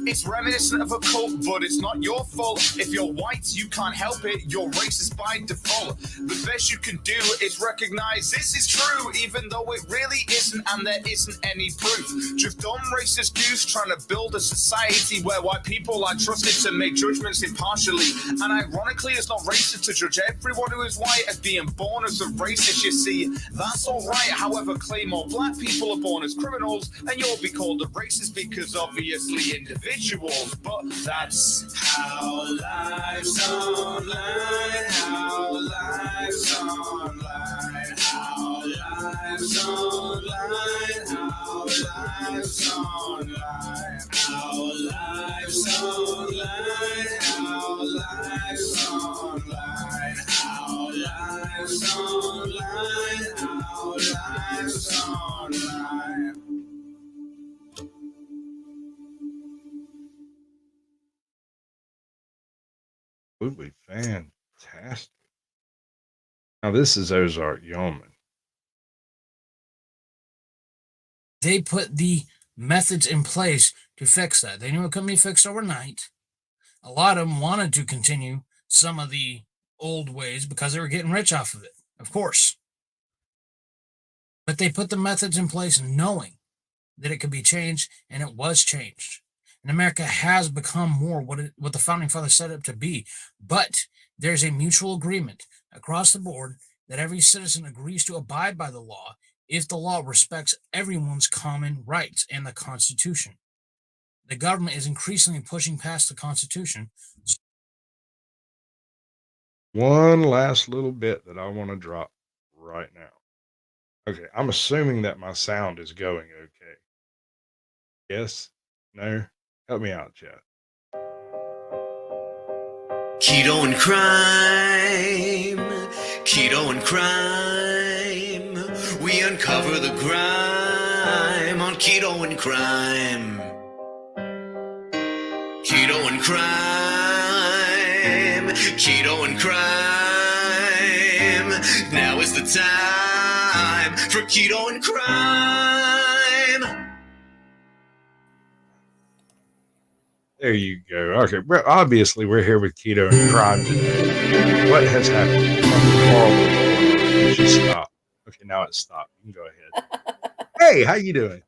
It's reminiscent of a cult, but it's not your fault. If you're white, you can't help it. You're racist by default. The best you can do is recognize this is true, even though it really isn't, and there isn't any proof. Just dumb racist goose trying to build a society where white people are trusted to make judgments impartially. And ironically, it's not racist to judge everyone who is white as being born as a racist. You see, that's all right. However, claim all black people are born as criminals, and you'll be called a racist because obviously individuals, but that's how life's online, how life's online, how life's online, how life's online, how life's online, how life's online, how life's online, how life's online. Absolutely fantastic. Now this is Ozark Yeoman. They put the methods in place to fix that. They knew it couldn't be fixed overnight. A lot of them wanted to continue some of the old ways because they were getting rich off of it, of course. But they put the methods in place knowing that it could be changed, and it was changed. And America has become more what the founding fathers set it to be. But there's a mutual agreement across the board that every citizen agrees to abide by the law if the law respects everyone's common rights and the Constitution. The government is increasingly pushing past the Constitution. One last little bit that I want to drop right now. Okay, I'm assuming that my sound is going okay. Yes? No? Help me out, chat. Keto and Krime, Keto and Krime. We uncover the grime on Keto and Krime. Keto and Krime, Keto and Krime. Now is the time for Keto and Krime. There you go. Okay, well, obviously we're here with Keto and Krime today. What has happened? It should stop. Okay, now it's stopped. You can go ahead. Hey, how you doing?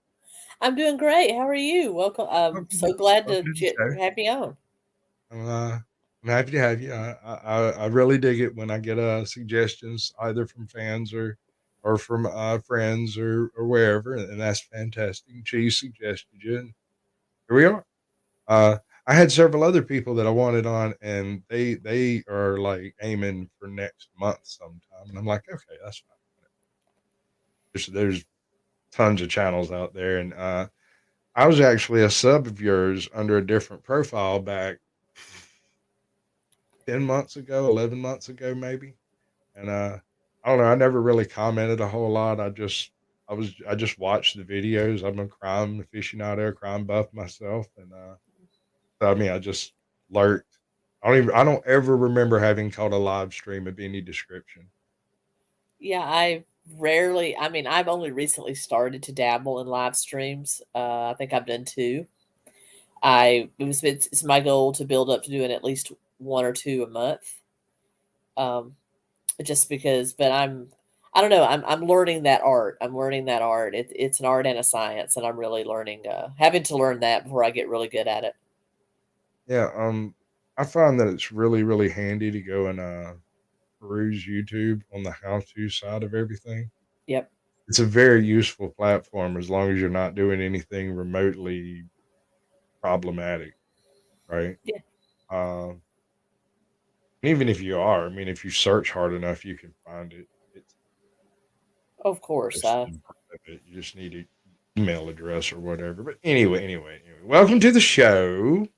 I'm doing great. How are you? Welcome. I'm so glad to have you on. I'm happy to have you. I really dig it when I get suggestions either from fans or from friends or wherever, and that's fantastic. She suggested you, and here we are. I had several other people that I wanted on, and they are like aiming for next month sometime, and I'm like, okay, that's fine. There's tons of channels out there, and I was actually a sub of yours under a different profile back 10 months ago, 11 months ago, maybe. And I don't know. I never really commented a whole lot. I just watched the videos. I'm a crime aficionado, crime buff myself, and so, I mean, I just lurked. I don't ever remember having caught a live stream of any description. Yeah, I've only recently started to dabble in live streams. I think I've done 2. It's my goal to build up to doing at least 1 or 2 a month. Just because, but I don't know. I'm learning that art. It's an art and a science, and I'm really learning, having to learn that before I get really good at it. Yeah. I find that it's really, really handy to go and peruse YouTube on the how-to side of everything. Yep. It's a very useful platform as long as you're not doing anything remotely problematic, right? Yeah. Even if you are, I mean, if you search hard enough, you can find it. Of course. You just need an email address or whatever. But anyway, welcome to the show.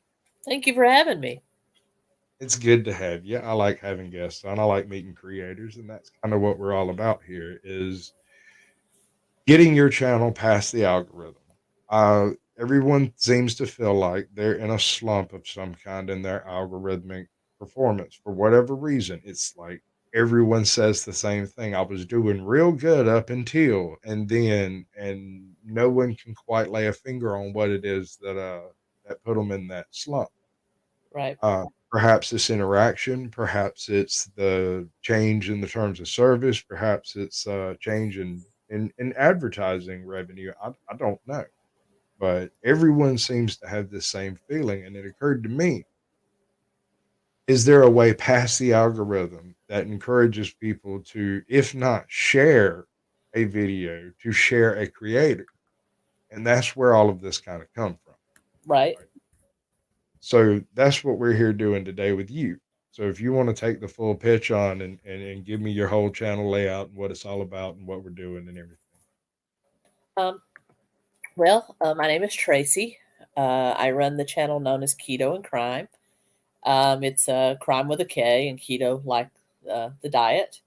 Thank you for having me. It's good to have you. I like having guests on. I like meeting creators, and that's kind of what we're all about here is getting your channel past the algorithm. Everyone seems to feel like they're in a slump of some kind in their algorithmic performance for whatever reason. It's like everyone says the same thing. I was doing real good up until, and then, and no one can quite lay a finger on what it is that that put them in that slump. Right. Perhaps it's interaction, perhaps it's the change in the terms of service, perhaps it's change in advertising revenue. I don't know, but everyone seems to have this same feeling, and it occurred to me: is there a way past the algorithm that encourages people to, if not share a video, to share a creator? And that's where all of this kind of come from. Right. Right. So that's what we're here doing today with you. So if you want to take the full pitch on and give me your whole channel layout and what it's all about and what we're doing and everything. Um, my name is Tracy. I run the channel known as Keto and Krime. It's crime with a K and keto like the diet.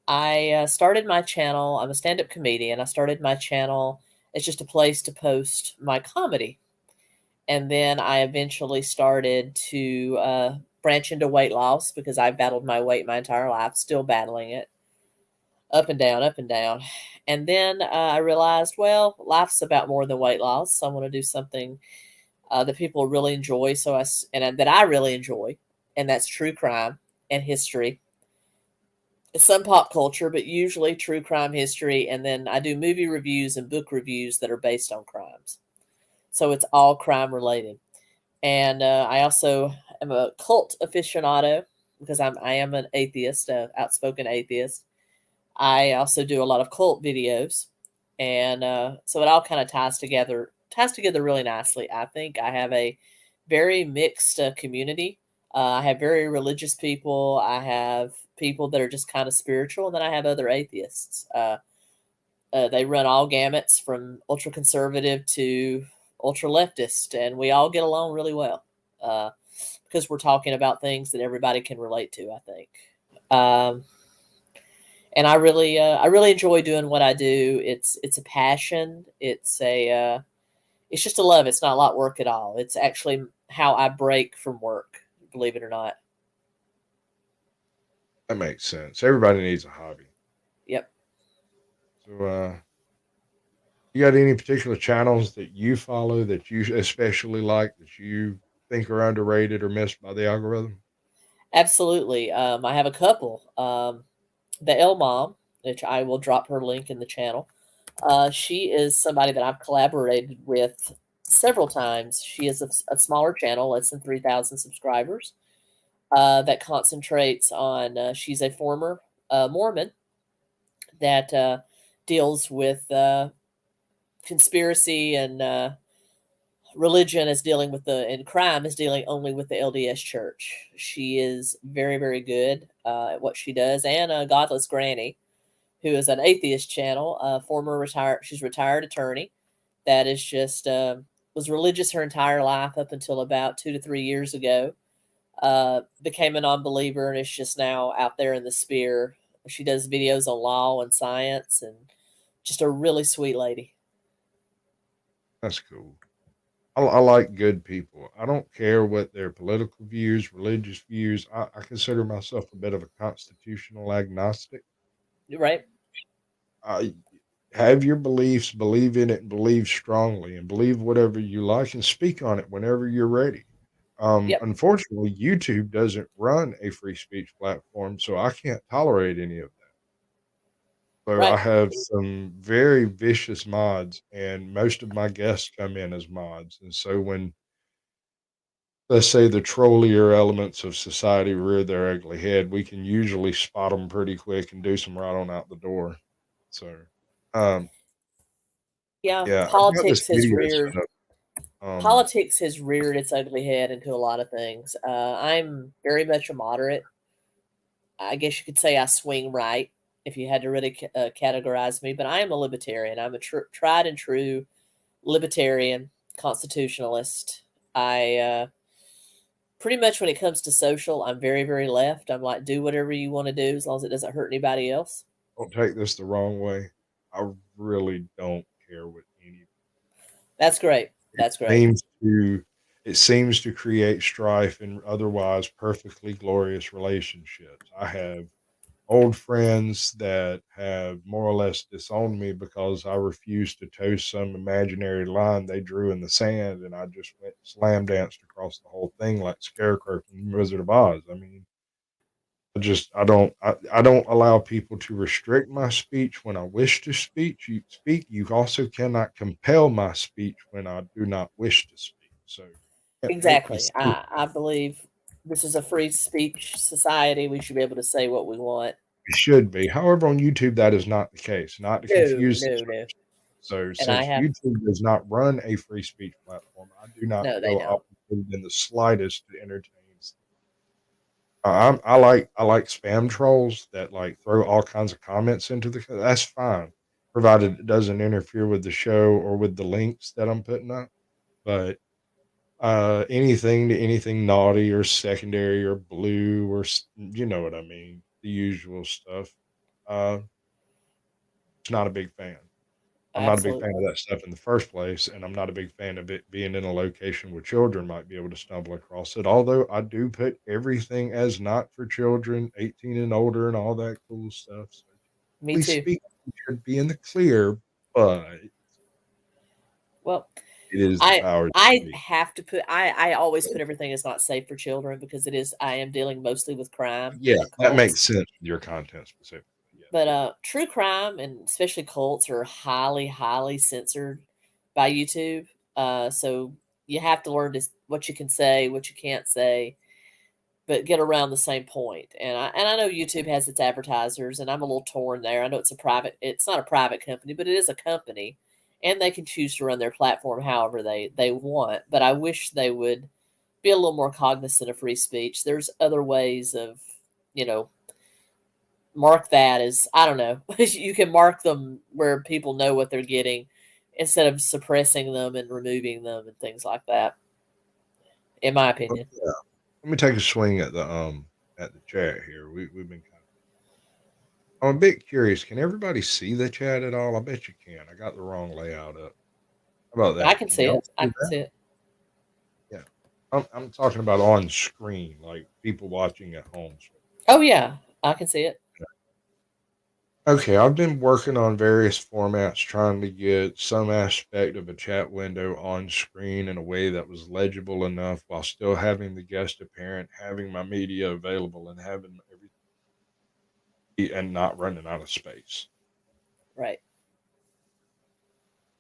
I started my channel. I'm a stand-up comedian. I started my channel as just a place to post my comedy. And then I eventually started to branch into weight loss because I battled my weight my entire life, still battling it, up and down, up and down. And then I realized, well, life's about more than weight loss. So I want to do something that people really enjoy. That I really enjoy, and that's true crime and history. Some pop culture, but usually true crime, history, and then I do movie reviews and book reviews that are based on crimes. So it's all crime related. And I also am a cult aficionado because I am an atheist, outspoken atheist. I also do a lot of cult videos, and so it all kind of ties together really nicely. I think I have a very mixed community. I have very religious people. I have people that are just kind of spiritual, and then I have other atheists. They run all gamuts from ultra conservative to ultra leftist, and we all get along really well uh, because we're talking about things that everybody can relate to, I think. Um, and I really enjoy doing what I do. It's a passion. It's just a love. It's not a lot of work at all. It's actually how I break from work, believe it or not. That makes sense. Everybody needs a hobby. Yep. So you got any particular channels that you follow that you especially like that you think are underrated or missed by the algorithm? Absolutely. I have a couple. The L Mom, which I will drop her link in the channel. She is somebody that I've collaborated with several times. She is a smaller channel, less than 3,000 subscribers, that concentrates on, she's a former Mormon that deals with conspiracy and religion is dealing with and crime is dealing only with the LDS Church. She is very, very good at what she does, and a Godless Granny, who is an atheist channel, she's retired attorney that is just was religious her entire life up until about 2 to 3 years ago. Became a non-believer and is just now out there in the sphere. She does videos on law and science, and just a really sweet lady. That's cool. I like good people. I don't care what their political views, religious views. I consider myself a bit of a constitutional agnostic. Right? I have your beliefs, believe in it, and believe strongly, and believe whatever you like, and speak on it whenever you're ready. Yep. Unfortunately, YouTube doesn't run a free speech platform, so I can't tolerate any of that. So I Right. have some very vicious mods, and most of my guests come in as mods. And so when, let's say, the trollier elements of society rear their ugly head, we can usually spot them pretty quick and do some right on out the door. So, um, Yeah. yeah, I've got this video set up. Politics has reared its ugly head into a lot of things. I'm very much a moderate. I guess you could say I swing right if you had to really categorize me, but I am a libertarian. I'm a tried and true libertarian constitutionalist. I pretty much, when it comes to social, I'm very, very left. I'm like, do whatever you want to do as long as it doesn't hurt anybody else. Don't take this the wrong way. I really don't care what any. That's great. That's great. Seems to it seems to create strife in otherwise perfectly glorious relationships. I have old friends that have more or less disowned me because I refused to toe some imaginary line they drew in the sand, and I just went slam danced across the whole thing like Scarecrow from Wizard of Oz. I mean, I don't allow people to restrict my speech when I wish to speak. You also cannot compel my speech when I do not wish to speak. So you can't make me Exactly. speak. I believe this is a free speech society. We should be able to say what we want. It should be. However, on YouTube, that is not the case. Not to No, confuse the no, two. no. So And I since have YouTube does not run a free speech platform, I do not no, they feel don't. obligated in the slightest to entertain. I like spam trolls that like throw all kinds of comments into the. That's fine, provided it doesn't interfere with the show or with the links that I'm putting up. But anything to anything naughty or secondary or blue or you know what I mean, the usual stuff. Uh, it's not a big fan. I'm not a big fan of Absolutely. that stuff in the first place, and I'm not a big fan of it being in a location where children might be able to stumble across it. Although I do put everything as not for children, 18 and older, and all that cool stuff. So, Me we too. speak should be in the clear, but Well, it is the I powers that I be. have to put I always put everything as not safe for children because it is I am dealing mostly with crime Yeah, and that makes cults. sense with your content specifically. Yeah. But true crime and especially cults are highly, highly censored by YouTube. So you have to learn what you can say, what you can't say, but get around the same point. And I know YouTube has its advertisers, and I'm a little torn there. I know it's not a private company, but it is a company, and they can choose to run their platform however they want. But I wish they would be a little more cognizant of free speech. There's other ways of, you know, mark that as I don't know. You can mark them where people know what they're getting instead of suppressing them and removing them and things like that. In my But, opinion, yeah. Let me take a swing at the chat here. We've been kind of. I'm a bit curious. Can everybody see the chat at all? I bet you can. I got the wrong layout up. How about I that? can Can see y'all it. I see can that? see it. Yeah. I'm talking about on screen, like people watching at home. Oh yeah, I can see it. Okay, I've been working on various formats trying to get some aspect of a chat window on screen in a way that was legible enough while still having the guest apparent, having my media available, and having everything and not running out of space. Right.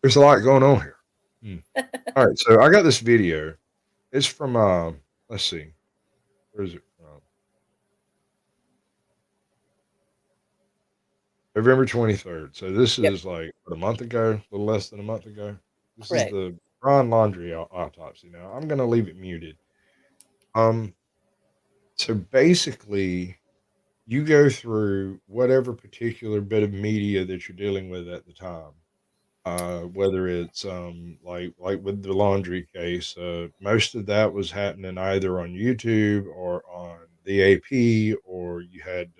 There's a lot going on here. All right, so I got this video. It's from let's see, where is it from? November 23rd. So this Yep. is like what, a month ago, a little less than a month ago. This is Correct. the Ron Laundry autopsy. Now I'm gonna leave it muted. Um, so basically, you go through whatever particular bit of media that you're dealing with at the time. Whether it's like with the laundry case, most of that was happening either on YouTube or on the AP, or you had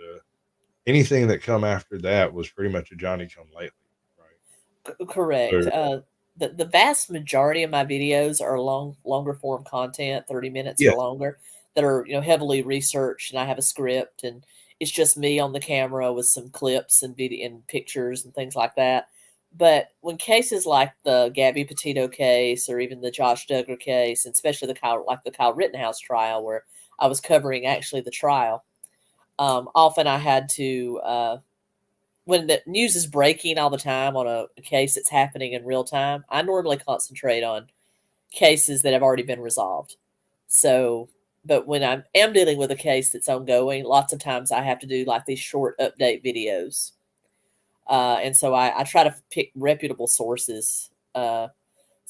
anything that come after that was pretty much a Johnny come lately, right? Correct. So The vast majority of my videos are longer form content, 30 minutes yeah, or longer, that are heavily researched, and I have a script, and it's just me on the camera with some clips and video and pictures and things like that. But when cases like the Gabby Petito case or even the Josh Duggar case, and especially the Kyle Rittenhouse trial, where I was covering actually the trial, often I had to when the news is breaking all the time on a case that's happening in real time, I normally concentrate on cases that have already been resolved. So, but when I am dealing with a case that's ongoing, lots of times I have to do like these short update videos. And so I try to pick reputable sources so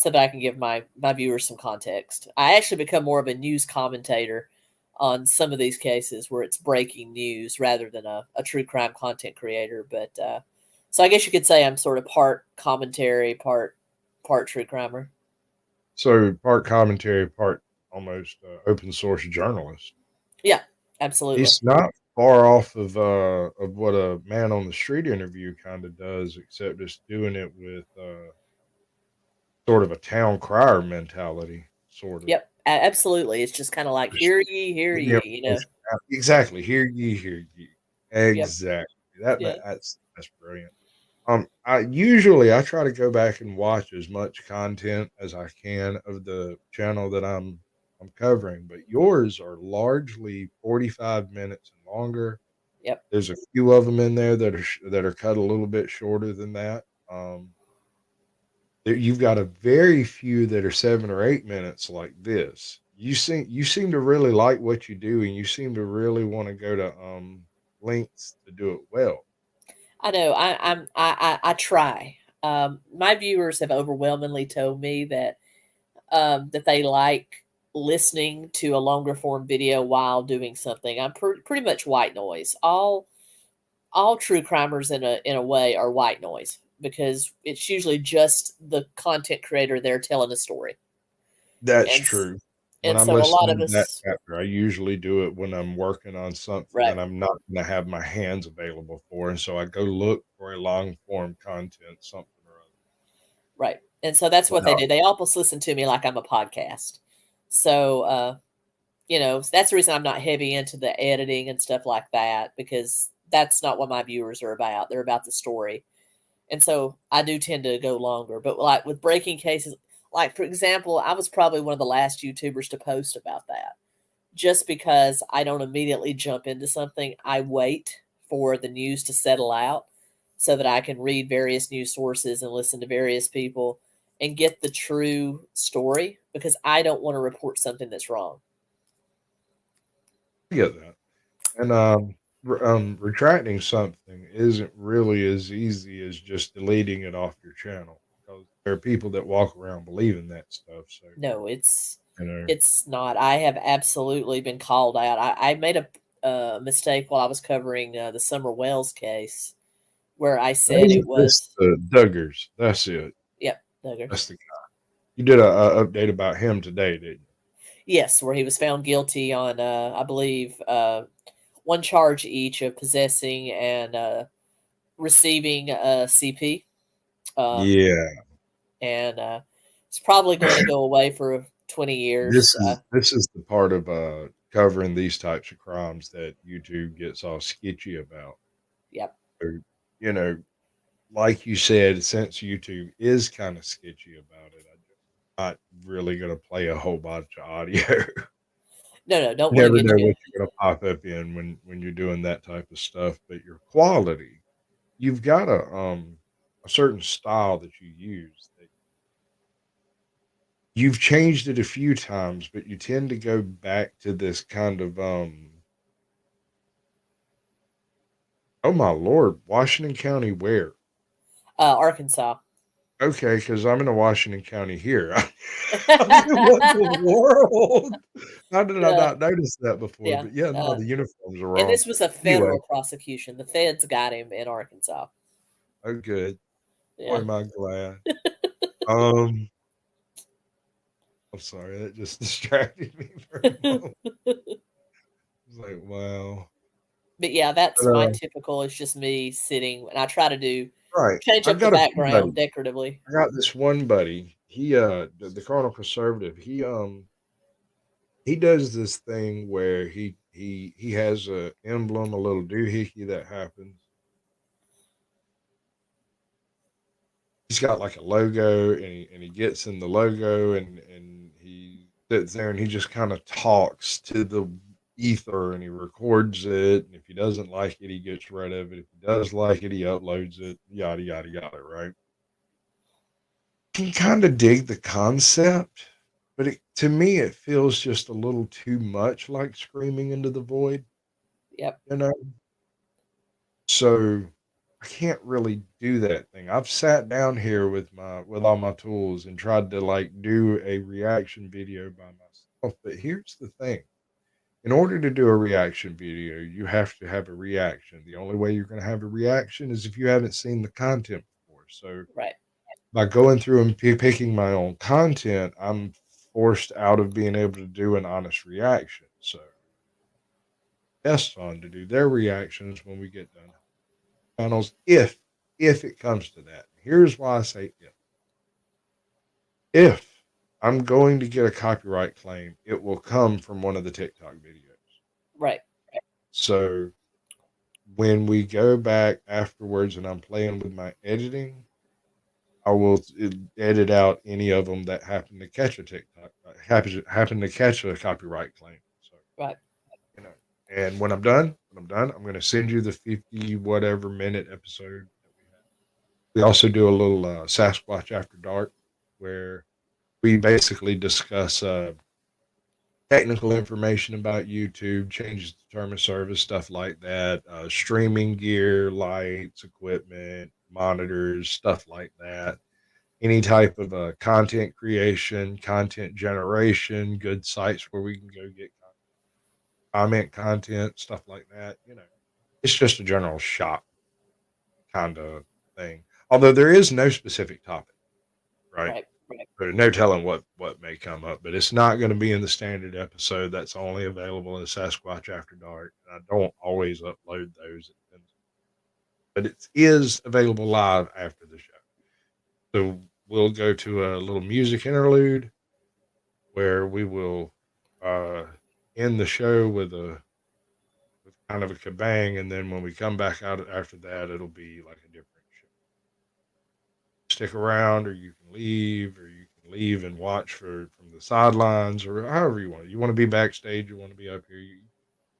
that I can give my viewers some context. I actually become more of a news commentator on some of these cases where it's breaking news rather than a true crime content creator. But so I guess you could say I'm sort of part commentary, part true crimer. so part commentary, part almost open source journalist. Yeah, absolutely. He's not far off of what a man on the street interview kind of does, except just doing it with sort of a town crier mentality, sort of. Yep, absolutely. It's just kind of like Just hear ye, get the you know. information out. Exactly. Hear ye, hear ye. Yep. Exactly. Yeah. That's brilliant. I try to go back and watch as much content as I can of the channel that I'm covering, but yours are largely 45 minutes and longer. Yep. There's a few of them in there that are cut a little bit shorter than that. You've got a very few that are 7 or 8 minutes like this. You seem to really like what you do, and you seem to really wanna go to, lengths to do it well. I know. I try. My viewers have overwhelmingly told me that they like listening to a longer form video while doing something. I'm pretty much white noise. All true crimers in a way are white noise because it's usually just the content creator there telling a story. That's And s- true. When and I'm so a lot listening of to that us, chapter, I usually do it when I'm working on something right, that I'm not gonna have my hands available for, and so I go look for a long form content, something or other. right. And so that's what they Wow. do. They almost listen to me like I'm a podcast. So that's the reason I'm not heavy into the editing and stuff like that because that's not what my viewers are about. They're about the story. And so I do tend to go longer. But like with breaking cases, like for example, I was probably one of the last YouTubers to post about that. Just because I don't immediately jump into something, I wait for the news to settle out so that I can read various news sources and listen to various people and get the true story because I don't want to report something that's wrong. I get that. And, retracting something isn't really as easy as just deleting it off your channel because there are people that walk around believing that stuff, so, No, it's you know. it's not. I have absolutely been called out. I made a mistake while I was covering the Summer Wells case where I said it Isn't this was, the Duggars? That's it. yep, Duggar. That's the You did a update about him today, didn't you? Yes, where he was found guilty on, I believe, one charge each of possessing and receiving CP. Um, Yeah. and it's probably going to go away for 20 years. This is the part of, covering these types of crimes that YouTube gets all sketchy about. Yep. So, you know, like you said, since YouTube is kinda sketchy about it, I'm not really gonna play a whole bunch of audio. No, no, don't You want to never get know you. what you're gonna pop up in when you're doing that type of stuff, but your quality, you've got a certain style that you use that you've changed it a few times, but you tend to go back to this kind of, oh my lord, Washington County where? Arkansas. Okay, because 'cause I'm in a Washington County here. I'm like, "What the world? How did I uh, not notice that before?" yeah. But yeah, no, the uniforms are And wrong. this was a Anyway, federal prosecution. The feds got him in Arkansas. oh, good. Boy, Yeah. am I glad. Um, I'm sorry, that just distracted me for a moment. I was like, "Wow." But yeah, that's But, my typical. It's just me sitting, and I try to right, change I've up the got a few background buddies. decoratively. I got this one buddy, the Colonel Conservative, he does this thing where he has a emblem, a little doohickey that happens. He's got like a logo and he gets in the logo and he sits there and he just kind of talks to the ether and he records it. And if he doesn't like it, he gets rid of it. If he does like it, he uploads it, yada yada yada, right? Can kind of dig the concept, but to me it feels just a little too much like screaming into the void, Yep. you know? So I can't really do that thing. I've sat down here with all my tools and tried to like do a reaction video by myself. But here's the thing. In order to do a reaction video, you have to have a reaction. The only way you're going to have a reaction is if you haven't seen the content before. So Right. by going through and picking my own content, I'm forced out of being able to do an honest reaction. So guests on to do their reactions when we get done channels if it comes to that. Here's why I say if. If I'm going to get a copyright claim, it will come from one of the TikTok videos. Right. So when we go back afterwards and I'm playing with my editing, I will edit out any of them that happen to catch a TikTok, happen to catch a copyright claim. So, Right. you know, and when I'm done, I'm going to send you the 50 whatever minute episode that we have. We also do a little Sasquatch After Dark where we basically discuss technical information about YouTube, changes to term of service, stuff like that, streaming gear, lights, equipment, monitors, stuff like that. Any type of content creation, content generation, good sites where we can go get comment content, stuff like that. It's just a general shop kind of thing. Although there is no specific topic, right? Right. Right. There's no telling what may come up, but it's not going to be in the standard episode. That's only available in Sasquatch After Dark. And I don't always upload those, but it is available live after the show. So we'll go to a little music interlude where we will uh, end the show with kind of a kabang, and then when we come back out after that, it'll be like a different show. Stick around, or you can leave, and watch from the sidelines, or however you want. You want to be backstage, you want to be up here.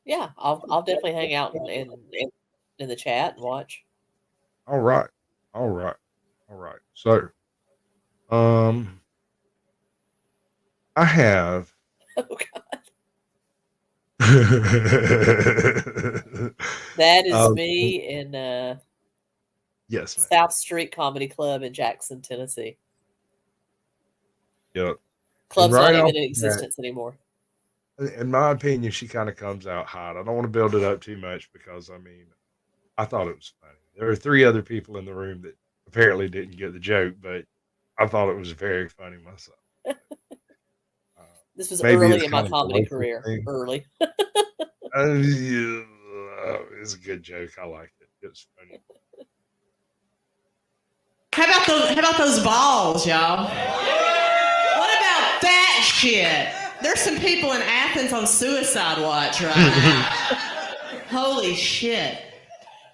Yeah, I'll definitely hang out in the chat and watch. All right, all right, all right. So, um, I have. Oh God. That is me in Yes, ma'am. South Street Comedy Club in Jackson, Tennessee. Yep. Club's right not off even in the bat, existence anymore. in my opinion, she kind of comes out hot. I don't want to build it up too much because I thought it was funny. There were 3 other people in the room that apparently didn't get the joke, but I thought it was very funny myself. This was Maybe early it's in my kind of a comedy local career. thing. Early. Yeah, it's a good joke. I liked it. It was funny. How about those balls, y'all? What about that shit? There's some people in Athens on suicide watch right now. Holy shit.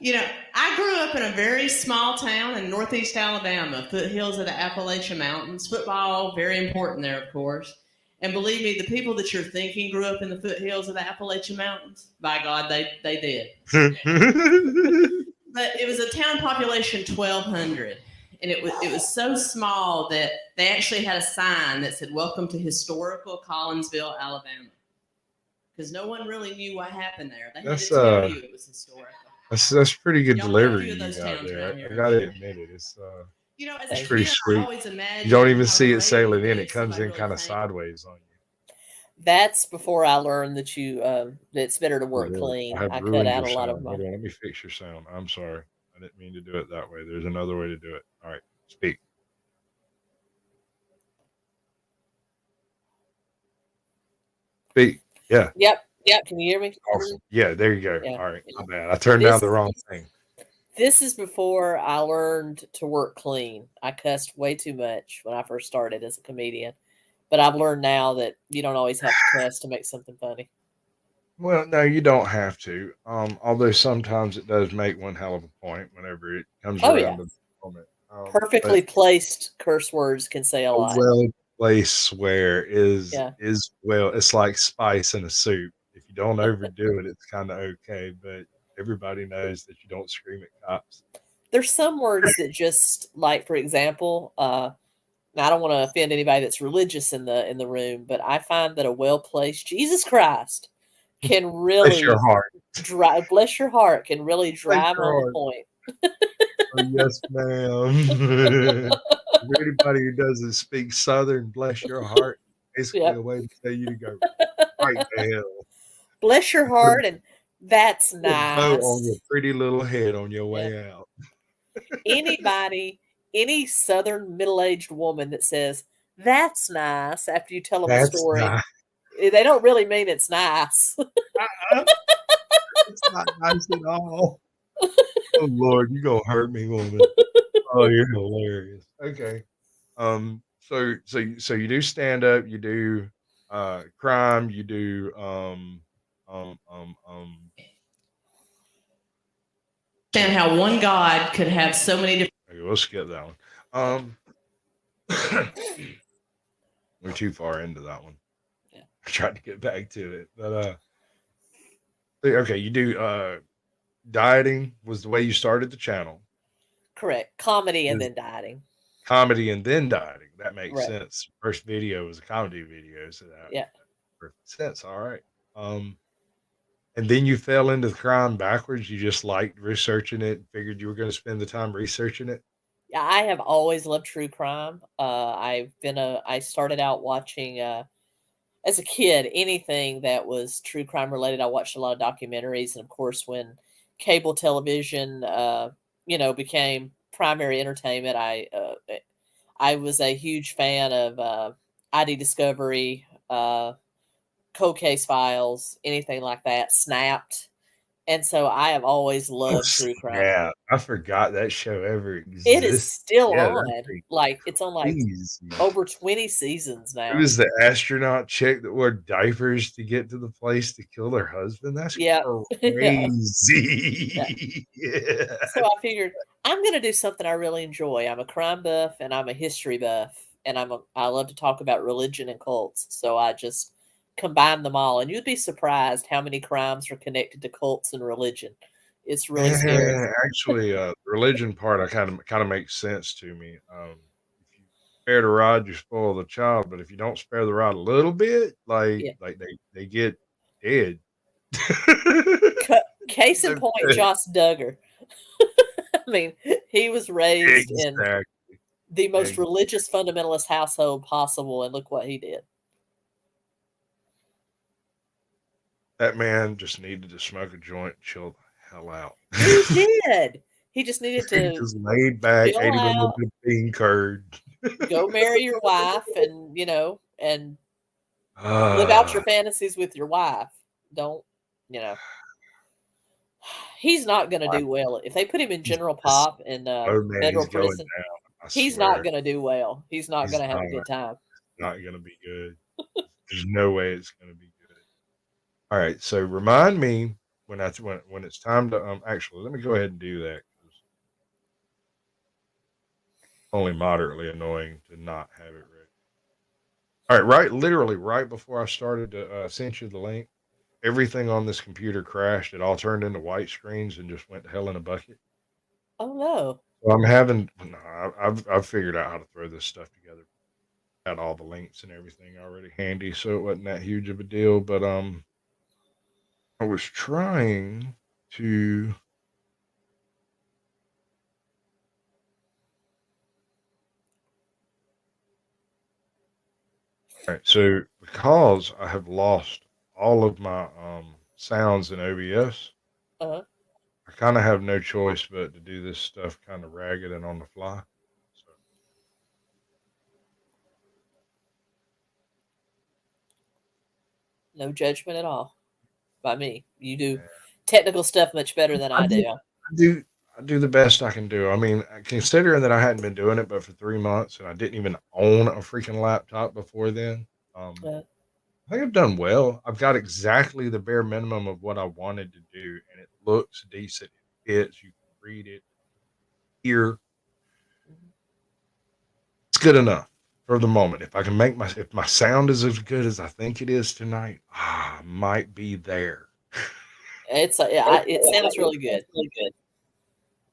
I grew up in a very small town in northeast Alabama, foothills of the Appalachian Mountains. Football, very important there, of course. And believe me, the people that you're thinking grew up in the foothills of the Appalachian Mountains, by God, they did. But it was a town population 1,200. And it was so small that they actually had a sign that said, "Welcome to historical Collinsville, Alabama." Because no one really knew what happened there. They had to tell you it was historical. That's pretty good Y'all know a delivery few of you those got towns there. around here. I gotta admit it. It's as a pretty kid, sweet. I always imagined You don't even how see it great sailing would be in. if It comes somebody in really kind of famous- sideways on you. That's before I learned that that it's better to work Really. clean. I have I cut ruined out your a lot of sound. my. Hold on, let me fix your sound. I'm sorry. I didn't mean to do it that way. There's another way to do it. All right, speak. Speak. Yeah. Yep. Can you hear me? Awesome. Yeah, there you go. Yeah. All right. My bad. I turned down the wrong thing. This is before I learned to work clean. I cussed way too much when I first started as a comedian. But I've learned now that you don't always have to cuss to make something funny. Well, no, you don't have to. Although sometimes it does make one hell of a point whenever it comes Oh, around yeah. to the moment. Perfectly placed curse words can say a A lot. well-placed swear is Yeah. well. It's like spice in a soup. If you don't overdo it, it's kind of okay. But everybody knows that you don't scream at cops. There's some words that just like, for example, now I don't want to offend anybody that's religious in the room, but I find that a well-placed Jesus Christ can really Bless your heart. bless your heart can really drive your home heart. a point. Oh, yes, ma'am. For anybody who doesn't speak Southern, bless your heart. Basically, Yep. a way to tell you to go right to hell. Bless your heart, and that's Put a bow on your nice. pretty little head on your way out. Anybody, any Southern middle-aged woman that says that's nice after you tell them a That's story, nice. they don't really mean it's nice. It's not nice at all. Oh Lord, you gonna hurt me, woman. Oh, you're hilarious. Okay. So you do stand up, you do crime, you do um understand how one God could have so many different. Okay, we'll skip that one. We're too far into that one. Yeah. I tried to get back to it, but okay, you do dieting was the way you started the channel. Correct. Comedy and Is then dieting. comedy and then dieting. That makes Right. sense. First video was a comedy video, so that Yeah. perfect sense. All right. And then you fell into the crime backwards. You just liked researching it and figured you were going to spend the time researching it. Yeah, I have always loved true crime. I started out watching as a kid anything that was true crime related. I watched a lot of documentaries, and of course, when cable television, became primary entertainment, I was a huge fan of ID Discovery, Cold Case Files, anything like that. Snapped, and so I have always Oh, loved true crime. snap. I forgot that show ever It is existed. still Yeah, that's on. Like, it's on, like, crazy. over 20 seasons It now. was the astronaut chick that wore diapers to get to the place to kill their husband. That's Yeah. Yeah. Yeah. crazy. Yeah. So I figured I'm gonna do something I really enjoy. I'm a crime buff and I'm a history buff, and I love to talk about religion and cults. So I just combined them all, and you'd be surprised how many crimes are connected to cults and religion. It's really scary. Actually, the religion part, I kind of makes sense to me. If you spare the rod, you spoil the child. But if you don't spare the rod a little bit, Yeah. like they get dead. Case in point, Joss Duggar. I mean, he was raised in Exactly. the most Exactly. religious fundamentalist household possible, and look what he did. That man just needed to smoke a joint and chill the hell out. He did. He just needed He to just laid back, chill ate a little out, bit of bean curd. go marry your wife, and live out Ah, your fantasies with your wife. Don't, you know, he's not going to do well. If they put him in he's general just pop in oh man, federal he's going prison, down. I he's not swear. going to do well. He's not He's going to have a good time. not gonna be good. There's no way it's gonna be good. All right, so remind me when it's time to actually let me go ahead and do that because it's only moderately annoying to not have it ready. All right, literally right before I started to send you the link, everything on this computer crashed. It all turned into white screens and just went to hell in a bucket. Oh no. So I'm having no, I've figured out how to throw this stuff together. Had all the links and everything already handy, so it wasn't that huge of a deal. But I was trying to. All right, so because I have lost all of my sounds in OBS, Uh-huh. I kind of have no choice but to do this stuff kind of ragged and on the fly. So No judgment at all by me. You do yeah. technical stuff much better than I I do, do. I do, I do the best I can do. I mean, considering that I hadn't been doing it but for 3 months and I didn't even own a freaking laptop before then, Uh, I think I've done well. I've got exactly the bare minimum of what I wanted to do, and it looks decent. It fits. You can read it, hear. It's good enough for the moment. If I can make if my sound is as good as I think it is tonight, I might be there. it sounds really good.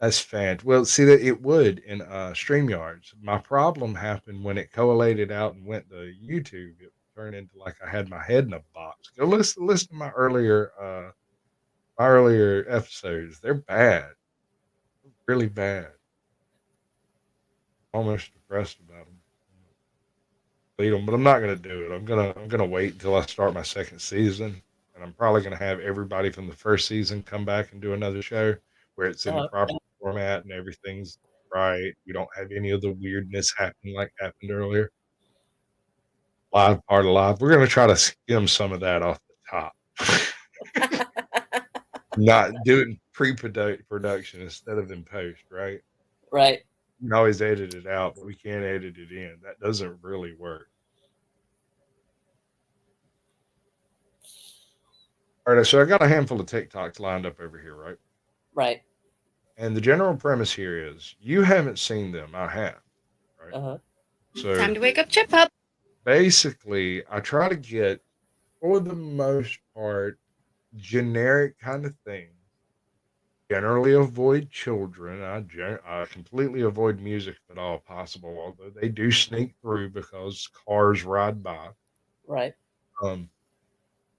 That's fantastic. Well, see that it would in StreamYards. My problem happened when it collated out and went to YouTube. It turned into like I had my head in a box. Go listen to my earlier episodes. They're bad, really bad. Almost depressed about them. Beat them, but I'm not gonna do it. I'm gonna wait until I start my second season, and I'm probably gonna have everybody from the first season come back and do another show where it's in the Uh-huh. proper format and everything's right. We don't have any of the weirdness happening like happened earlier. Live part of live. We're gonna try to skim some of that off the top. Not doing production instead of in post, right? Right. You can always edit it out, but we can't edit it in. That doesn't really work. All right, so I got a handful of TikToks lined up over here, right? Right. And the general premise here is you haven't seen them. I have, right? Uh-huh. So Time to wake up, Chip Pup. basically, I try to get, for the most part, generic kind of thing. Generally avoid children. I completely avoid music if at all possible, although they do sneak through because cars ride by. Right. Um,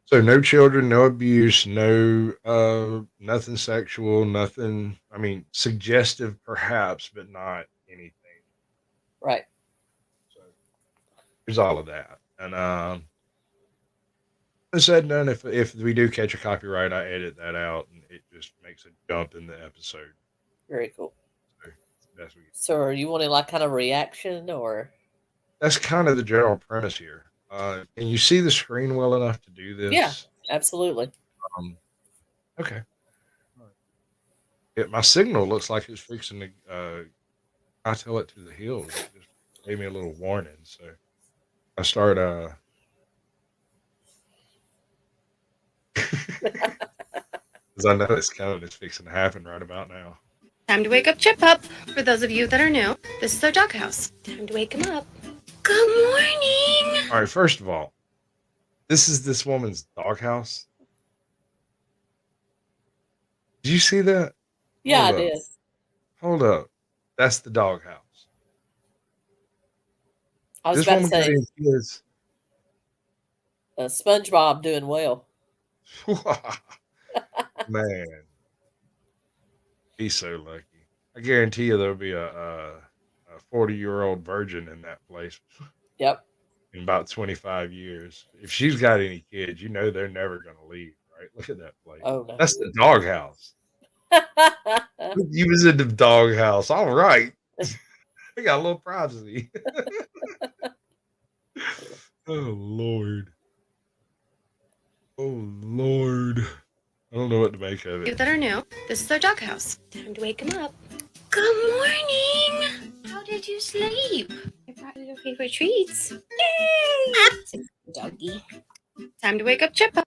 so no children, no abuse, no nothing sexual, nothing. I mean, suggestive perhaps, but not anything. Right. So there's all of that. And said and done. If we do catch a copyright, I edit that out, and it just makes a jump in the episode. Very cool. So that's what So are you wanting like kind of reaction or? that's kind of the general premise here. Can you see the screen well enough to do this? Yeah, absolutely. Um, okay. All right. My signal looks like it's fixing to. I tell it to the hills. It just gave me a little warning, so I start. Because I know it's coming. It's fixing to happen right about now. Time to wake up, Chip Pup. For those of you that are new, this is our doghouse. Time to wake him up. Good morning. All right. First of all, this is this woman's doghouse. Did you see that? Yeah, Hold I up. did. Hold up. That's the doghouse. I was This about to woman got say any kids. SpongeBob doing well. Man, he's so lucky. I guarantee you there'll be a 40-year-old virgin in that place Yep. in about 25 years. If she's got any kids, you know they're never going to leave, right? Look at that place. Oh no. That's the doghouse. You was in the doghouse. All right. We got a little privacy. Oh, Lord. Oh, Lord. I don't know what to make of You it. that are new, this is our doghouse. Time to wake him up. Good morning. How did you sleep? I brought you your favorite treats. Yay! Doggy. Time to wake up, Chip Pup.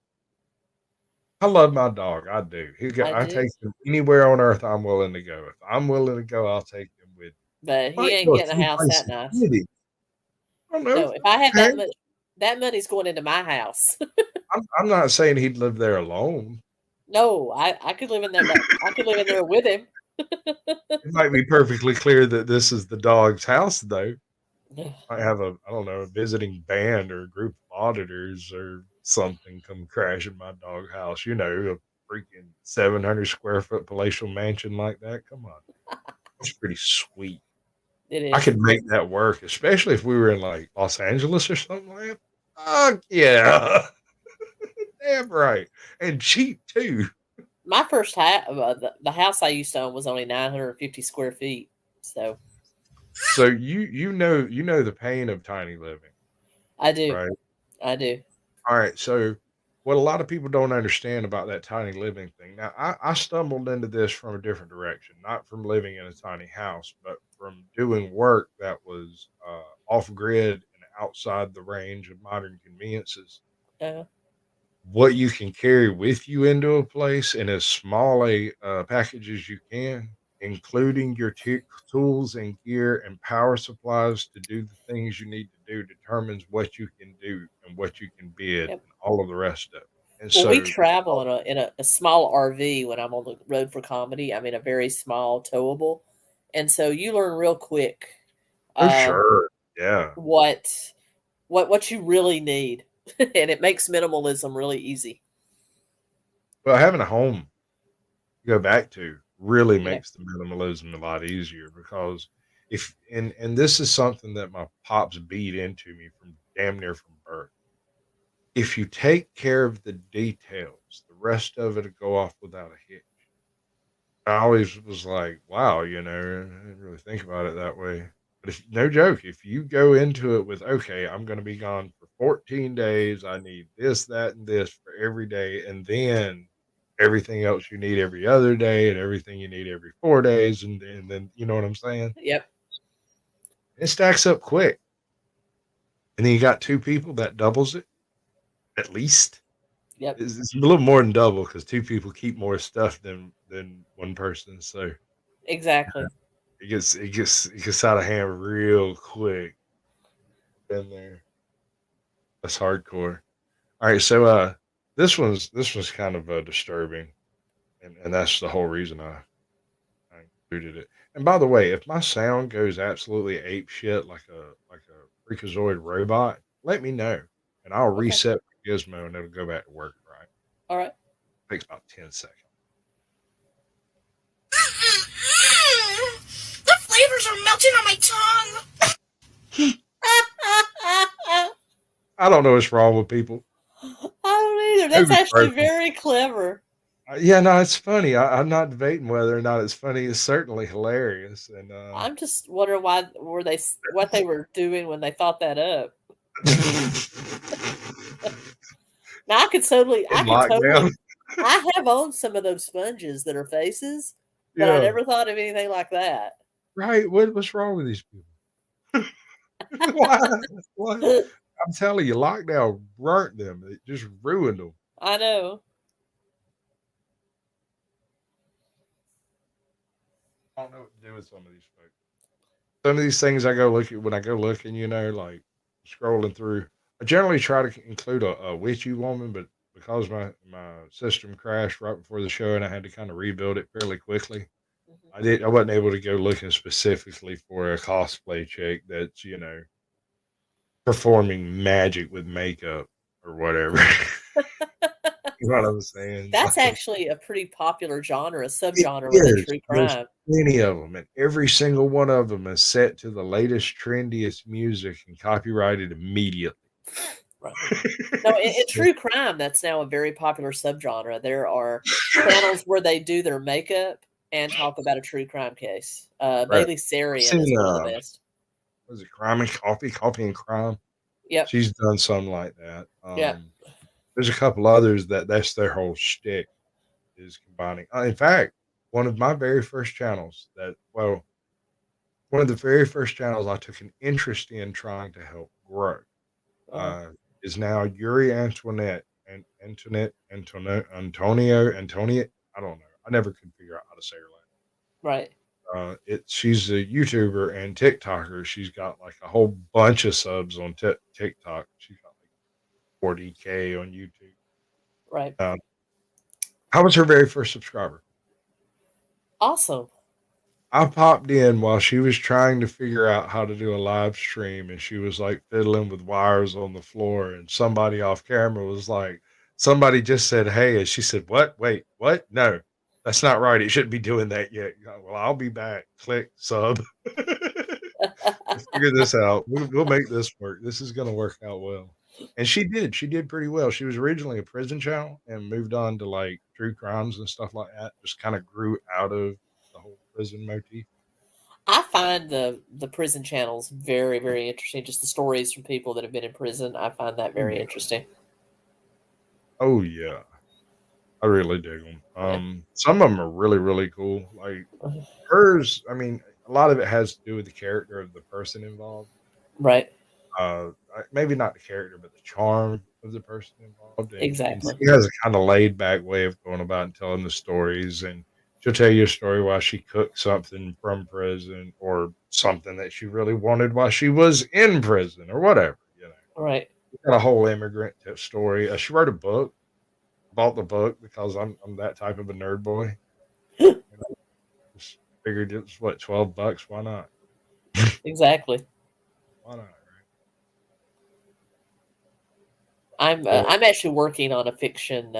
I love my dog. I do. I I do. take him anywhere on earth I'm willing to go. If I'm willing to go, I'll take him with me. But he Might ain't go a getting a few house that places nice. with him. I don't know. No, if I had Okay. that much, that money's going into my house. I'm not saying he'd live there alone. No, I could live in there. I could live in there with him. It might be perfectly clear that this is the dog's house, though. Might have I don't know, a visiting band or a group of auditors or something come crash in my dog house. You know, a freaking 700 square foot palatial mansion like that. Come on. That's pretty sweet. It I is. could make that work, especially if we were in like Los Angeles or something like that. Fuck yeah. Damn right. And cheap too. My first house, the house I used to own was only 950 square feet. So So you know the pain of tiny living, I do. right? I do. All right. So what a lot of people don't understand about that tiny living thing. Now I stumbled into this from a different direction, not from living in a tiny house, but from doing work that was off grid and outside the range of modern conveniences. Uh, What you can carry with you into a place in as small a package as you can, including your tools and gear and power supplies to do the things you need to do, determines what you can do and what you can bid yep. and all of the rest of it. And Well, we so, travel in a small RV when I'm on the road for comedy. I mean, a very small towable, and so you learn real quick oh, um, sure. Yeah. what you really need, and it makes minimalism really easy. Well, having a home to go back to really Yep. makes the minimalism a lot easier because if, and this is something that my pops beat into me from damn near from birth. If you take care of the details, the rest of it'll go off without a hitch. I always was like, wow, I didn't really think about it that way. But if no joke, if you go into it with, okay, I'm going to be gone for 14 days, I need this, that, and this for every day, and then everything else you need every other day, and everything you need every 4 days, and then you know what I'm saying? Yep. It stacks up quick. And then you got two people, that doubles it at least. Yep. It's a little more than double because two people keep more stuff than one person. So Exactly. It gets out of hand real quick in there. That's hardcore. All right, so this was kind of disturbing, and that's the whole reason I included it. And by the way, if my sound goes absolutely ape shit like a freakazoid robot, let me know, and I'll Okay. reset my gizmo and it'll go back to work. Right? All right. Takes about 10 seconds. The flavors are melting on my tongue. I don't know what's wrong with people. I don't either. That's Who's actually broken? very clever. Yeah, no, it's funny. I'm not debating whether or not it's funny. It's certainly hilarious, and I'm just wondering what they were doing when they thought that up. Now I in could totally, lockdown. I have owned some of those sponges that are faces, but I Yeah, never thought of anything like that. right. What's wrong with these people? Why? What? I'm telling you, lockdown burnt them. It just ruined them. I know. I don't know what to do with some of these folks. Some of these things I go look at when I go looking, like scrolling through. I generally try to include a witchy woman, but because my system crashed right before the show and I had to kind of rebuild it fairly quickly, Mhm. I wasn't able to go looking specifically for a cosplay chick that's performing magic with makeup or whatever. You know what I'm saying? That's Like, actually a pretty popular genre, it subgenre within is. true There's crime. plenty of them, and every single one of them is set to the latest, trendiest music and copyrighted immediately. Right. No, in So, true crime, that's now a very popular subgenre. There are channels where they do their makeup and talk about a true crime case. right. Bailey I've Sarian is seen, one of the best. was it Crime and Coffee, Coffee and Crime? Yep. She's done something like that. Yeah. There's a couple others that's their whole shtick is combining. In fact, one of my very first channels one of the very first channels I took an interest in trying to help grow Uh-huh. is now Yuri Antoinette and Antonio. I don't know. I never could figure out how to say her last. Right. She's a YouTuber and TikToker. She's got like a whole bunch of subs on TikTok. She's got like 40K on YouTube. Right. I was her very first subscriber. Awesome. I popped in while she was trying to figure out how to do a live stream, and she was like fiddling with wires on the floor. And somebody off camera was like, somebody just said, "Hey," and she said, "What? Wait, what? No, that's not right. It shouldn't be doing that yet." Well, I'll be back. Click sub. We'll figure this out. We'll make this work. This is going to work out well. And she did. She did pretty well. She was originally a prison channel and moved on to like true crimes and stuff like that. Just kind of grew out of the whole prison motif. I find the prison channels very, very interesting. Just the stories from people that have been in prison. I find that very interesting. Oh yeah, I really dig them. Yeah. Some of them are really really cool. Like hers. I mean, a lot of it has to do with the character of the person involved. Right. Maybe not the character, but the charm of the person involved. And Exactly. she has a kind of laid back way of going about and telling the stories. And she'll tell you a story while she cooked something from prison or something that she really wanted while she was in prison or whatever. Right. She's got a whole immigrant story. She wrote a book. Bought the book because I'm that type of a nerd boy. Just figured it's what $12. Why not? Exactly. Why not? Right? I'm actually working on a fiction